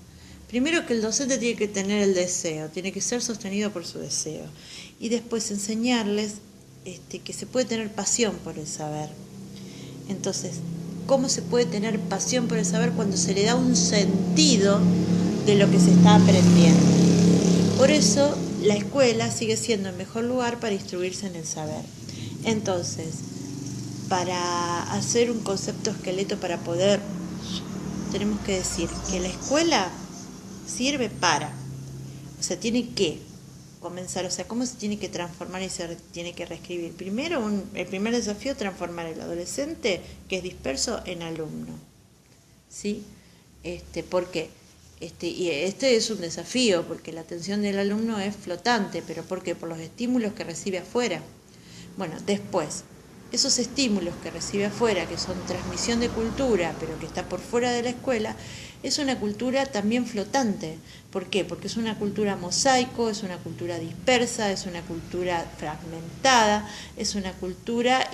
Primero que el docente tiene que tener el deseo, tiene que ser sostenido por su deseo. Y después enseñarles que se puede tener pasión por el saber. Entonces, ¿cómo se puede tener pasión por el saber cuando se le da un sentido de lo que se está aprendiendo? Por eso, la escuela sigue siendo el mejor lugar para instruirse en el saber. Entonces, para hacer un concepto esqueleto para poder, tenemos que decir que la escuela sirve para, o sea, tiene que comenzar, o sea, cómo se tiene que transformar y se tiene que reescribir. Primero, el primer desafío, transformar el adolescente que es disperso en alumno. ¿Sí? ¿Por qué? Y este es un desafío, porque la atención del alumno es flotante, pero ¿por qué? Por los estímulos que recibe afuera. Bueno, después, esos estímulos que recibe afuera, que son transmisión de cultura, pero que está por fuera de la escuela, es una cultura también flotante. ¿Por qué? Porque es una cultura mosaico, es una cultura dispersa, es una cultura fragmentada, es una cultura,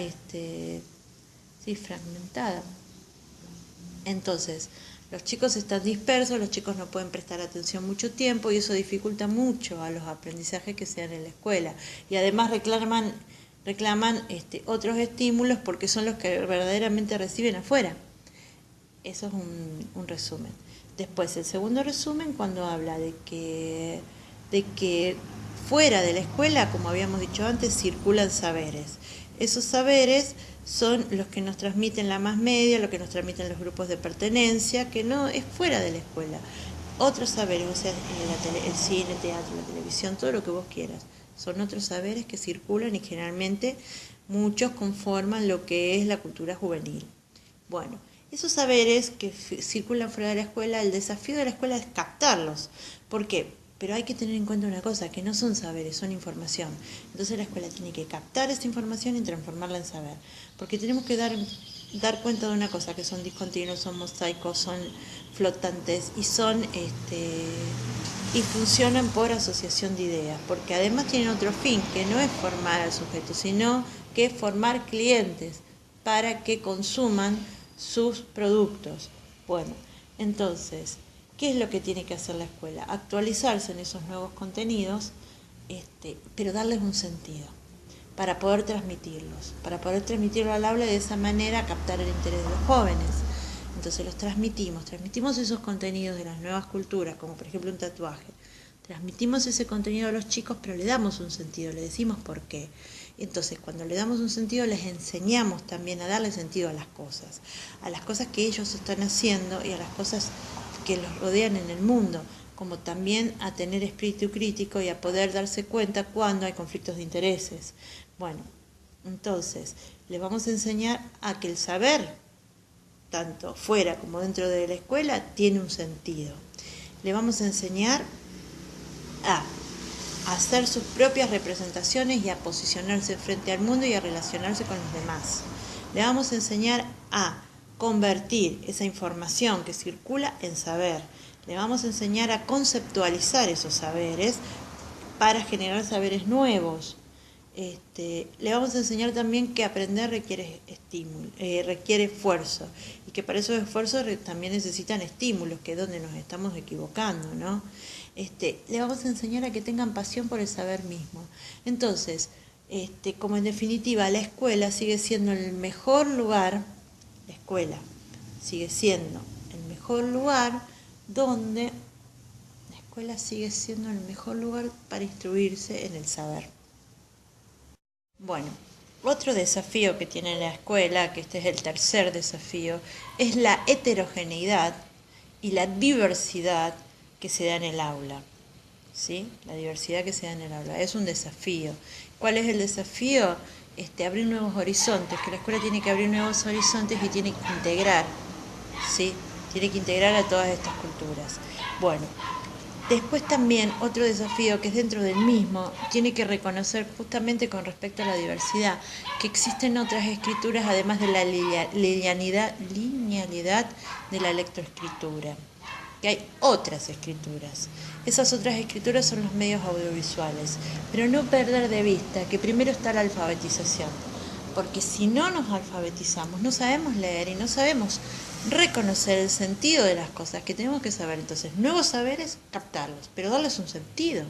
fragmentada. Entonces, los chicos están dispersos, los chicos no pueden prestar atención mucho tiempo y eso dificulta mucho a los aprendizajes que se dan en la escuela. Y además reclaman otros estímulos porque son los que verdaderamente reciben afuera. Eso es un resumen. Después, el segundo resumen, cuando habla de que fuera de la escuela, como habíamos dicho antes, circulan saberes. Esos saberes son los que nos transmiten la más media, lo que nos transmiten los grupos de pertenencia, que no es fuera de la escuela. Otros saberes, o sea, el cine, el teatro, la televisión, todo lo que vos quieras, son otros saberes que circulan y generalmente muchos conforman lo que es la cultura juvenil. Bueno, esos saberes que circulan fuera de la escuela, el desafío de la escuela es captarlos. ¿Por qué? Pero hay que tener en cuenta una cosa, que no son saberes, son información. Entonces la escuela tiene que captar esta información y transformarla en saber. Porque tenemos que dar cuenta de una cosa, que son discontinuos, son mosaicos, son flotantes y y funcionan por asociación de ideas. Porque además tienen otro fin, que no es formar al sujeto, sino que es formar clientes para que consuman sus productos. Bueno, entonces, ¿qué es lo que tiene que hacer la escuela? Actualizarse en esos nuevos contenidos, pero darles un sentido, para poder transmitirlos al aula y de esa manera captar el interés de los jóvenes. Entonces los transmitimos esos contenidos de las nuevas culturas, como por ejemplo un tatuaje. Transmitimos ese contenido a los chicos, pero le damos un sentido, le decimos por qué. Entonces, cuando le damos un sentido, les enseñamos también a darle sentido a las cosas que ellos están haciendo y a las cosas que los rodean en el mundo, como también a tener espíritu crítico y a poder darse cuenta cuando hay conflictos de intereses. Bueno, entonces, les vamos a enseñar a que el saber, tanto fuera como dentro de la escuela, tiene un sentido. Le vamos a enseñar a hacer sus propias representaciones y a posicionarse frente al mundo y a relacionarse con los demás. Le vamos a enseñar a convertir esa información que circula en saber. Le vamos a enseñar a conceptualizar esos saberes para generar saberes nuevos. Le vamos a enseñar también que aprender requiere estímulo, requiere esfuerzo, y que para esos esfuerzos también necesitan estímulos, que es donde nos estamos equivocando, ¿no? Le vamos a enseñar a que tengan pasión por el saber mismo. Entonces, como en definitiva la escuela sigue siendo el mejor lugar, la escuela sigue siendo el mejor lugar donde la escuela sigue siendo el mejor lugar para instruirse en el saber. Bueno, otro desafío que tiene la escuela, que este es el tercer desafío, es la heterogeneidad y la diversidad que se da en el aula. ¿Sí? La diversidad que se da en el aula es un desafío. ¿Cuál es el desafío? Abrir nuevos horizontes, que la escuela tiene que abrir nuevos horizontes y tiene que integrar, ¿sí? Tiene que integrar a todas estas culturas. Bueno, después también otro desafío que es dentro del mismo, tiene que reconocer justamente con respecto a la diversidad, que existen otras escrituras además de la linealidad de la lectoescritura, que hay otras escrituras. Esas otras escrituras son los medios audiovisuales, pero no perder de vista que primero está la alfabetización, porque si no nos alfabetizamos, no sabemos leer y no sabemos reconocer el sentido de las cosas que tenemos que saber. Entonces, nuevos saberes, captarlos, pero darles un sentido.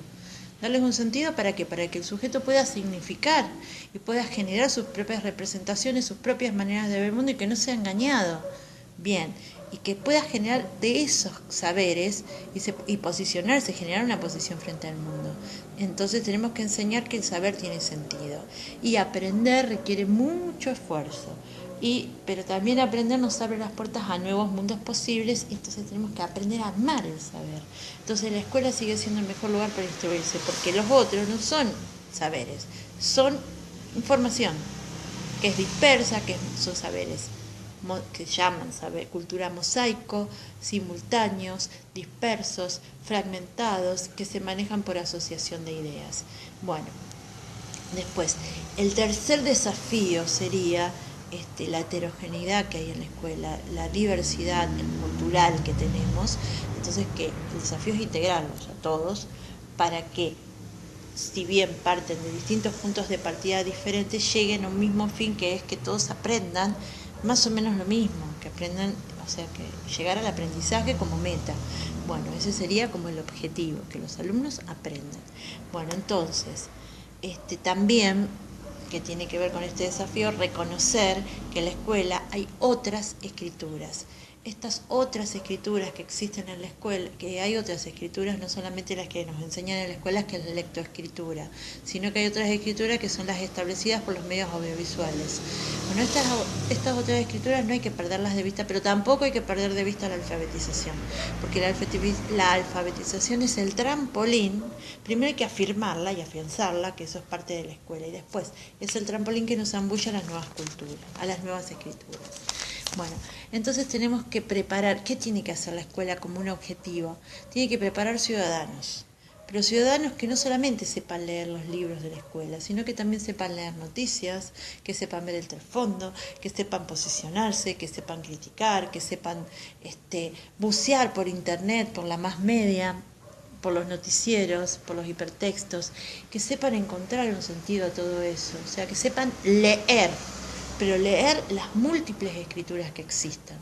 Darles un sentido para que el sujeto pueda significar y pueda generar sus propias representaciones, sus propias maneras de ver el mundo y que no sea engañado. Bien, y que pueda generar de esos saberes y posicionarse, generar una posición frente al mundo. Entonces tenemos que enseñar que el saber tiene sentido. Y aprender requiere mucho esfuerzo. Pero también aprender nos abre las puertas a nuevos mundos posibles, y entonces tenemos que aprender a amar el saber. Entonces la escuela sigue siendo el mejor lugar para instruirse, porque los otros no son saberes, son información, que es dispersa, son saberes que llaman cultura mosaico, simultáneos, dispersos, fragmentados, que se manejan por asociación de ideas. Bueno, después, el tercer desafío sería la heterogeneidad que hay en la escuela, la diversidad cultural que tenemos. Entonces, que el desafío es integrarlos a todos para que, si bien parten de distintos puntos de partida diferentes, lleguen a un mismo fin, que es que todos aprendan más o menos lo mismo, que aprendan, o sea, que llegar al aprendizaje como meta. Bueno, ese sería como el objetivo, que los alumnos aprendan. Bueno, entonces, también, que tiene que ver con este desafío, reconocer que en la escuela hay otras escrituras. Estas otras escrituras que existen en la escuela, que hay otras escrituras, no solamente las que nos enseñan en la escuela, que es la lectoescritura, sino que hay otras escrituras que son las establecidas por los medios audiovisuales. Bueno, estas otras escrituras no hay que perderlas de vista, pero tampoco hay que perder de vista la alfabetización, porque la alfabetización es el trampolín. Primero hay que afirmarla y afianzarla, que eso es parte de la escuela, y después es el trampolín que nos ambulla a las nuevas culturas, a las nuevas escrituras. Bueno, entonces tenemos que preparar. ¿Qué tiene que hacer la escuela como un objetivo? Tiene que preparar ciudadanos, pero ciudadanos que no solamente sepan leer los libros de la escuela, sino que también sepan leer noticias, que sepan ver el trasfondo, que sepan posicionarse, que sepan criticar, que sepan bucear por internet, por la más media, por los noticieros, por los hipertextos, que sepan encontrar un sentido a todo eso, o sea, que sepan leer, pero leer las múltiples escrituras que existan.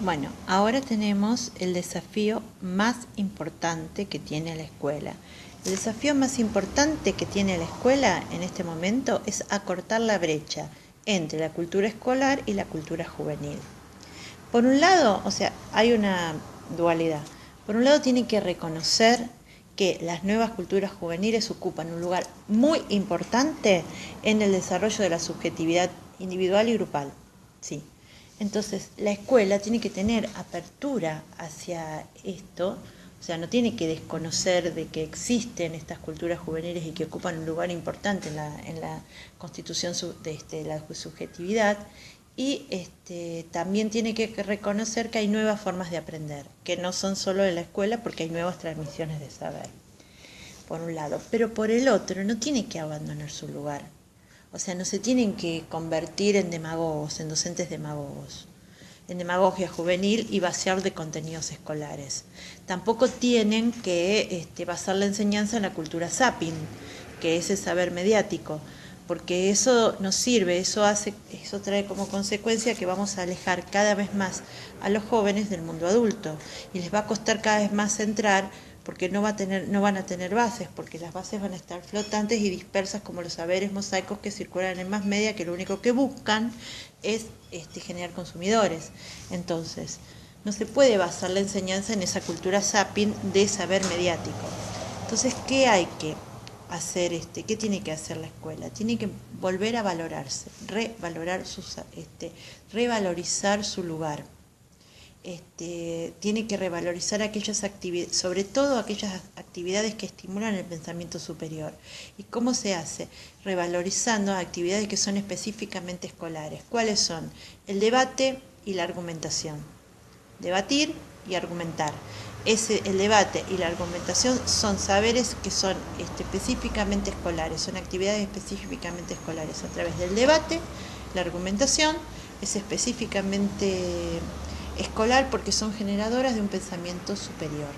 Bueno, ahora tenemos el desafío más importante que tiene la escuela. El desafío más importante que tiene la escuela en este momento es acortar la brecha entre la cultura escolar y la cultura juvenil. Por un lado, o sea, hay una dualidad. Por un lado, tiene que reconocer que las nuevas culturas juveniles ocupan un lugar muy importante en el desarrollo de la subjetividad individual y grupal. Sí. Entonces, la escuela tiene que tener apertura hacia esto, o sea, no tiene que desconocer de que existen estas culturas juveniles y que ocupan un lugar importante en la constitución de la subjetividad, y también tiene que reconocer que hay nuevas formas de aprender, que no son solo de la escuela, porque hay nuevas transmisiones de saber, por un lado. Pero por el otro, no tiene que abandonar su lugar. O sea, no se tienen que convertir en demagogos, en docentes demagogos, en demagogia juvenil y vaciar de contenidos escolares. Tampoco tienen que basar la enseñanza en la cultura zapping, que es el saber mediático, porque eso nos sirve, eso trae como consecuencia que vamos a alejar cada vez más a los jóvenes del mundo adulto y les va a costar cada vez más entrar, porque no van a tener bases, porque las bases van a estar flotantes y dispersas como los saberes mosaicos que circulan en más media, que lo único que buscan es generar consumidores. Entonces, no se puede basar la enseñanza en esa cultura zapping de saber mediático. Entonces, ¿qué hay que hacer? ¿Qué tiene que hacer la escuela? Tiene que volver a valorarse, revalorizar su lugar. Tiene que revalorizar aquellas actividades, sobre todo aquellas actividades que estimulan el pensamiento superior. ¿Y cómo se hace? Revalorizando actividades que son específicamente escolares. ¿Cuáles son? El debate y la argumentación. Debatir y argumentar. El debate y la argumentación son saberes que son específicamente escolares, son actividades específicamente escolares. A través del debate, la argumentación es específicamente escolar porque son generadoras de un pensamiento superior.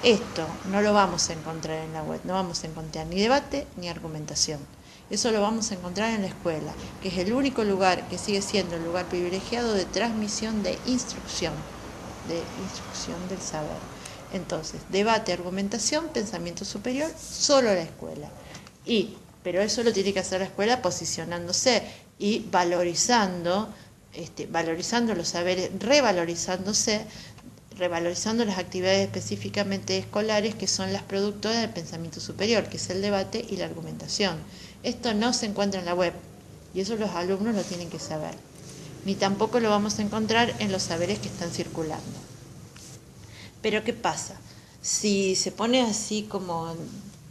Esto no lo vamos a encontrar en la web, no vamos a encontrar ni debate ni argumentación. Eso lo vamos a encontrar en la escuela, que es el único lugar que sigue siendo el lugar privilegiado de transmisión de instrucción del saber. Entonces, debate, argumentación, pensamiento superior, solo la escuela. Pero eso lo tiene que hacer la escuela posicionándose y valorizando los saberes, revalorizando las actividades específicamente escolares que son las productoras del pensamiento superior, que es el debate y la argumentación. Esto no se encuentra en la web y eso los alumnos lo tienen que saber. Ni tampoco lo vamos a encontrar en los saberes que están circulando. Pero ¿qué pasa? Si se pone así como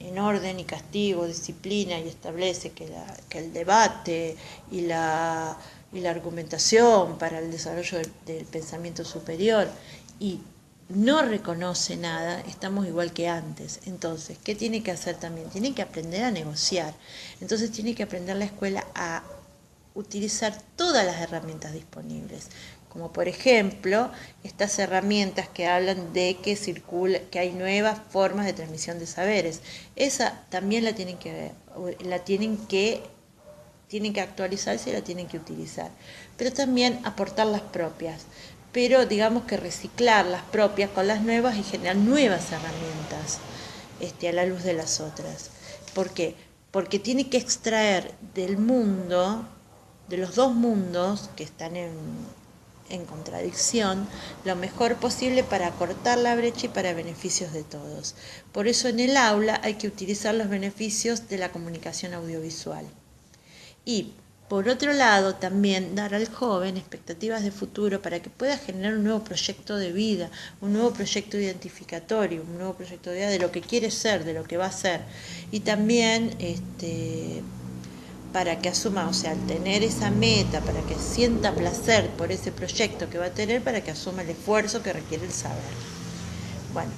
en orden y castigo, disciplina, y establece que el debate y la argumentación para el desarrollo del pensamiento superior, y no reconoce nada, estamos igual que antes. Entonces, ¿qué tiene que hacer también? Tiene que aprender a negociar. Entonces tiene que aprender la escuela a utilizar todas las herramientas disponibles, como por ejemplo estas herramientas que hablan de que hay nuevas formas de transmisión de saberes. Esa también tienen que actualizarse y la tienen que utilizar, pero también aportar las propias, pero digamos que reciclar las propias con las nuevas y generar nuevas herramientas a la luz de las otras. ¿Por qué? Porque tiene que extraer del mundo, de los dos mundos que están en contradicción, lo mejor posible para acortar la brecha y para beneficios de todos. Por eso en el aula hay que utilizar los beneficios de la comunicación audiovisual. Y por otro lado, también dar al joven expectativas de futuro para que pueda generar un nuevo proyecto de vida, un nuevo proyecto identificatorio, un nuevo proyecto de vida de lo que quiere ser, de lo que va a ser. Y también para que asuma, o sea, al tener esa meta, para que sienta placer por ese proyecto que va a tener, para que asuma el esfuerzo que requiere el saber. Bueno,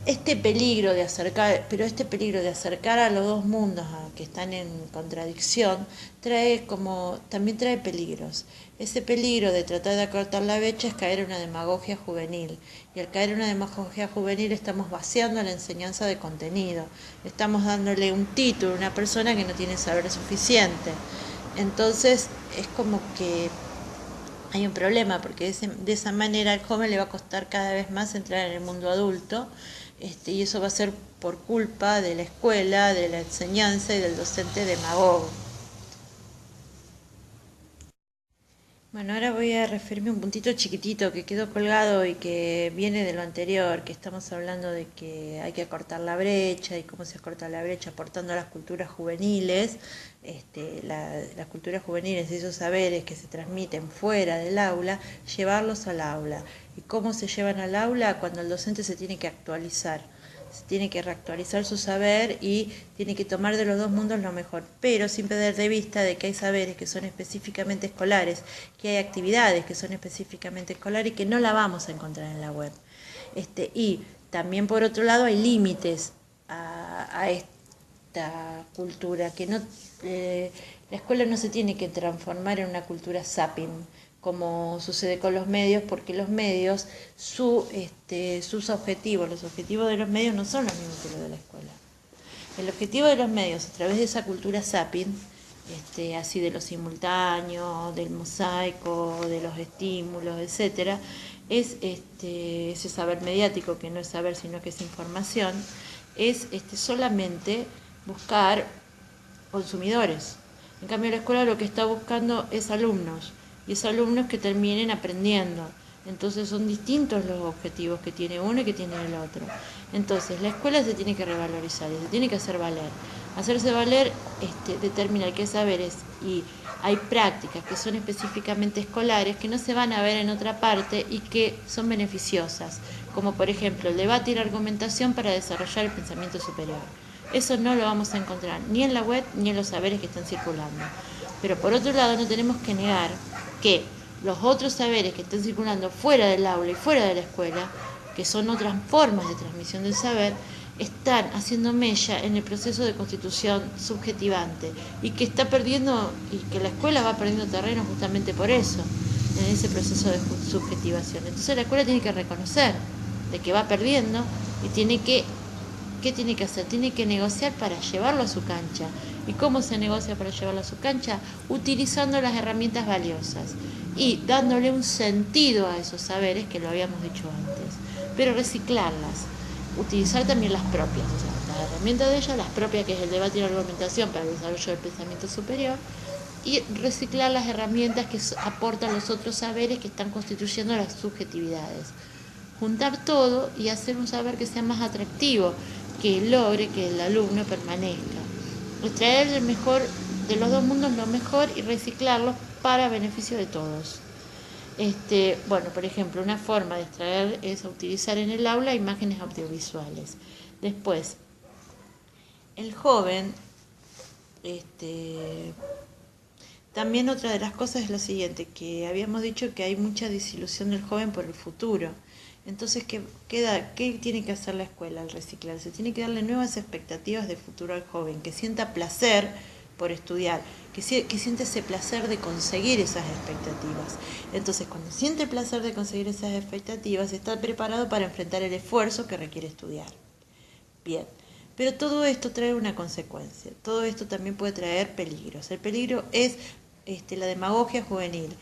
este peligro de acercar a los dos mundos que están en contradicción también trae peligros. Ese peligro de tratar de acortar la brecha es caer en una demagogia juvenil, y al caer en una demagogia juvenil estamos vaciando la enseñanza de contenido, estamos dándole un título a una persona que no tiene saber suficiente. Entonces es como que hay un problema, porque de esa manera al joven le va a costar cada vez más entrar en el mundo adulto, y eso va a ser por culpa de la escuela, de la enseñanza y del docente demagogo. Bueno, ahora voy a referirme a un puntito chiquitito que quedó colgado y que viene de lo anterior, que estamos hablando de que hay que acortar la brecha y cómo se acorta la brecha aportando a las culturas juveniles, las culturas juveniles, esos saberes que se transmiten fuera del aula, llevarlos al aula. ¿Y cómo se llevan al aula? Cuando el docente se tiene que actualizar, se tiene que reactualizar su saber y tiene que tomar de los dos mundos lo mejor, pero sin perder de vista de que hay saberes que son específicamente escolares, que hay actividades que son específicamente escolares y que no la vamos a encontrar en la web. Y también por otro lado hay límites a esta cultura, que no, la escuela no se tiene que transformar en una cultura zapping, como sucede con los medios, porque los medios, sus objetivos, los objetivos de los medios no son los mismos que los de la escuela. El objetivo de los medios, a través de esa cultura zapping, así de lo simultáneo, del mosaico, de los estímulos, etcétera, es ese saber mediático, que no es saber, sino que es información, es solamente buscar consumidores. En cambio, la escuela lo que está buscando es alumnos, y es alumnos que terminen aprendiendo. Entonces son distintos los objetivos que tiene uno y que tiene el otro. Entonces la escuela se tiene que revalorizar y se tiene que hacer valer. Hacerse valer determina qué saberes y hay prácticas que son específicamente escolares que no se van a ver en otra parte y que son beneficiosas, como por ejemplo el debate y la argumentación para desarrollar el pensamiento superior. Eso no lo vamos a encontrar ni en la web ni en los saberes que están circulando. Pero por otro lado no tenemos que negar que los otros saberes que están circulando fuera del aula y fuera de la escuela, que son otras formas de transmisión del saber, están haciendo mella en el proceso de constitución subjetivante y que está perdiendo, y que la escuela va perdiendo terreno justamente por eso, en ese proceso de subjetivación. Entonces la escuela tiene que reconocer de que va perdiendo y ¿qué tiene que hacer? Tiene que negociar para llevarlo a su cancha. ¿Y cómo se negocia para llevarlo a su cancha? Utilizando las herramientas valiosas y dándole un sentido a esos saberes que lo habíamos dicho antes, pero reciclarlas, utilizar también las propias, o sea, las herramientas de ellas, las propias, que es el debate y la argumentación para el desarrollo del pensamiento superior, y reciclar las herramientas que aportan los otros saberes que están constituyendo las subjetividades. Juntar todo y hacer un saber que sea más atractivo, que logre que el alumno permanezca. Extraer el mejor de los dos mundos, lo mejor, y reciclarlo para beneficio de todos. Bueno, por ejemplo, una forma de extraer es utilizar en el aula imágenes audiovisuales. Después, el joven, también otra de las cosas es lo siguiente, que habíamos dicho que hay mucha desilusión del joven por el futuro. Entonces, ¿qué tiene que hacer la escuela al reciclarse? Tiene que darle nuevas expectativas de futuro al joven, que sienta placer por estudiar, que siente ese placer de conseguir esas expectativas. Entonces, cuando siente el placer de conseguir esas expectativas, está preparado para enfrentar el esfuerzo que requiere estudiar. Bien, pero todo esto trae una consecuencia, todo esto también puede traer peligros. El peligro es la demagogia juvenil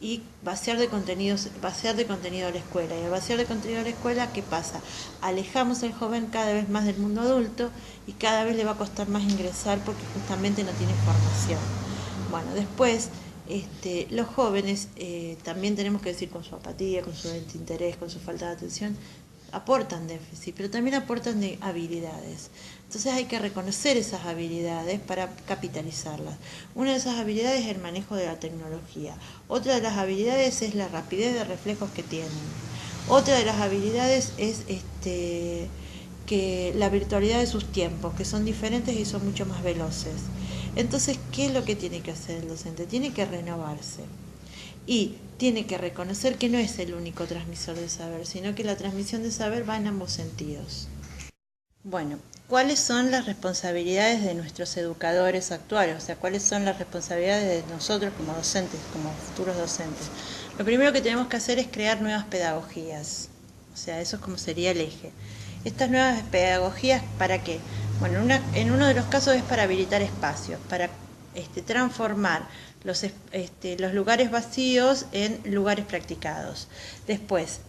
y vaciar de contenido a la escuela. Y al vaciar de contenido a la escuela, ¿qué pasa? Alejamos al joven cada vez más del mundo adulto y cada vez le va a costar más ingresar porque justamente no tiene formación. Bueno, después los jóvenes, también tenemos que decir, con su apatía, con su desinterés, con su falta de atención, aportan déficit, pero también aportan de habilidades. Entonces hay que reconocer esas habilidades para capitalizarlas. Una de esas habilidades es el manejo de la tecnología. Otra de las habilidades es la rapidez de reflejos que tienen. Otra de las habilidades es que la virtualidad de sus tiempos, que son diferentes y son mucho más veloces. Entonces, ¿qué es lo que tiene que hacer el docente? Tiene que renovarse y tiene que reconocer que no es el único transmisor de saber, sino que la transmisión de saber va en ambos sentidos. Bueno, ¿cuáles son las responsabilidades de nuestros educadores actuales? O sea, ¿cuáles son las responsabilidades de nosotros como docentes, como futuros docentes? Lo primero que tenemos que hacer es crear nuevas pedagogías. O sea, eso es como sería el eje. Estas nuevas pedagogías, ¿para qué? Bueno, en uno de los casos es para habilitar espacios, para transformar los lugares vacíos en lugares practicados. Después,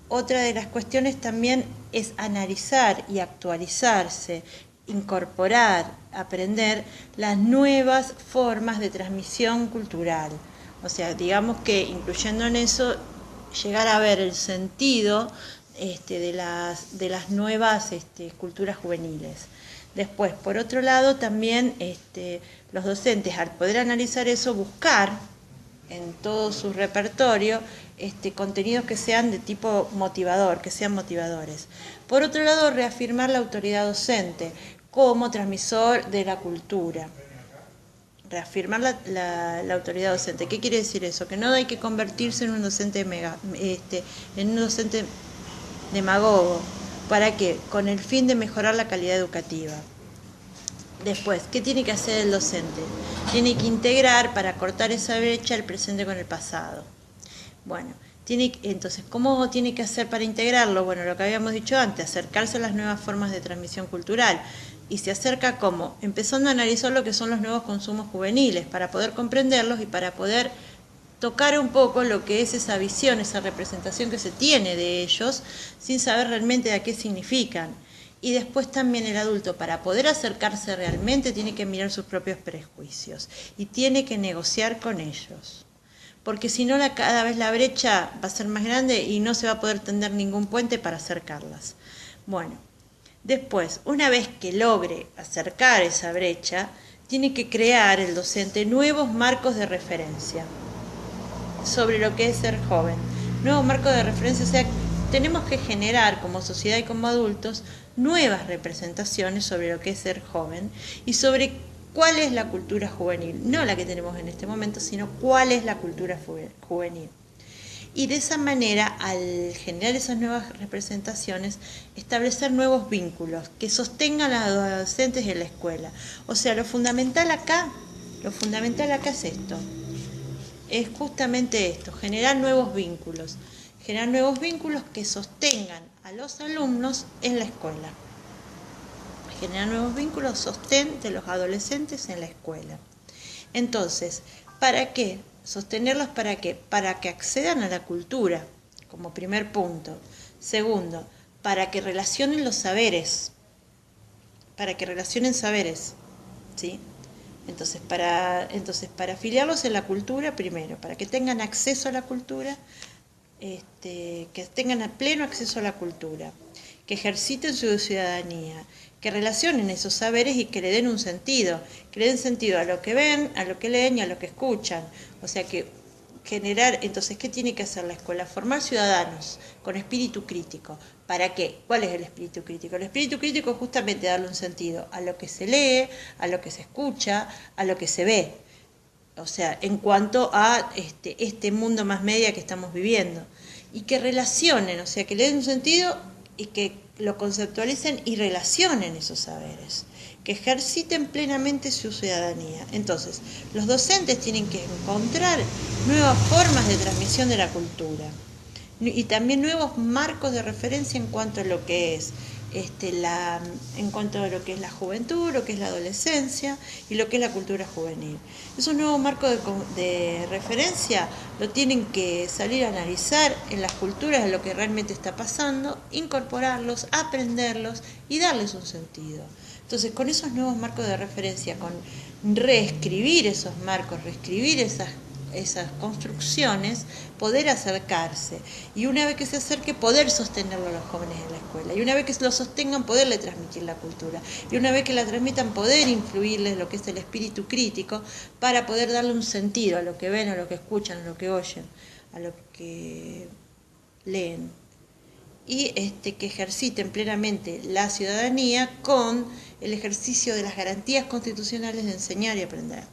otra de las cuestiones también es analizar y actualizarse, incorporar, aprender las nuevas formas de transmisión cultural. O sea, digamos que incluyendo en eso, llegar a ver el sentido de las nuevas culturas juveniles. Después, por otro lado, también los docentes, al poder analizar eso, buscar en todo su repertorio contenidos que sean de tipo motivador, que sean motivadores. Por otro lado, reafirmar la autoridad docente como transmisor de la cultura. Reafirmar la autoridad docente. ¿Qué quiere decir eso? Que no hay que convertirse en un docente en un docente demagogo. ¿Para qué? Con el fin de mejorar la calidad educativa. Después, ¿qué tiene que hacer el docente? Tiene que integrar para cortar esa brecha el presente con el pasado. Bueno, entonces, ¿cómo tiene que hacer para integrarlo? Bueno, lo que habíamos dicho antes, acercarse a las nuevas formas de transmisión cultural. Y se acerca ¿cómo? Empezando a analizar lo que son los nuevos consumos juveniles, para poder comprenderlos y para poder tocar un poco lo que es esa visión, esa representación que se tiene de ellos, sin saber realmente a qué significan. Y después también el adulto, para poder acercarse realmente, tiene que mirar sus propios prejuicios y tiene que negociar con ellos. Porque si no, cada vez la brecha va a ser más grande y no se va a poder tender ningún puente para acercarlas. Bueno, después, una vez que logre acercar esa brecha, tiene que crear el docente nuevos marcos de referencia sobre lo que es ser joven. Nuevo marco de referencia, o sea, tenemos que generar como sociedad y como adultos nuevas representaciones sobre lo que es ser joven y sobre cuál es la cultura juvenil, no la que tenemos en este momento, sino cuál es la cultura juvenil. Y de esa manera, al generar esas nuevas representaciones, establecer nuevos vínculos que sostengan a los adolescentes en la escuela. O sea, lo fundamental acá es esto. Es justamente esto, generar nuevos vínculos que sostengan a los alumnos en la escuela. Generar nuevos vínculos, sostén de los adolescentes en la escuela. Entonces, ¿para qué? Sostenerlos ¿para qué? Para que accedan a la cultura, como primer punto. Segundo, para que relacionen los saberes, ¿sí? Entonces, para afiliarlos en la cultura, primero, para que tengan acceso a la cultura, que tengan a pleno acceso a la cultura, que ejerciten su ciudadanía, que relacionen esos saberes y que le den un sentido, que le den sentido a lo que ven, a lo que leen y a lo que escuchan. O sea que generar, entonces, ¿qué tiene que hacer la escuela? Formar ciudadanos con espíritu crítico. ¿Para qué? ¿Cuál es el espíritu crítico? El espíritu crítico es justamente darle un sentido a lo que se lee, a lo que se escucha, a lo que se ve. O sea, en cuanto a este mundo más media que estamos viviendo. Y que relacionen, o sea, que le den un sentido y que lo conceptualicen y relacionen esos saberes, que ejerciten plenamente su ciudadanía. Entonces, los docentes tienen que encontrar nuevas formas de transmisión de la cultura y también nuevos marcos de referencia en cuanto a lo que es en cuanto a lo que es la juventud, lo que es la adolescencia y lo que es la cultura juvenil. Esos nuevos marcos de referencia lo tienen que salir a analizar en las culturas de lo que realmente está pasando, incorporarlos, aprenderlos y darles un sentido. Entonces, con esos nuevos marcos de referencia, con reescribir esos marcos, reescribir esas construcciones, poder acercarse y una vez que se acerque poder sostenerlo a los jóvenes en la escuela y una vez que lo sostengan poderle transmitir la cultura y una vez que la transmitan poder influirles lo que es el espíritu crítico para poder darle un sentido a lo que ven, a lo que escuchan, a lo que oyen, a lo que leen y que ejerciten plenamente la ciudadanía con el ejercicio de las garantías constitucionales de enseñar y aprender.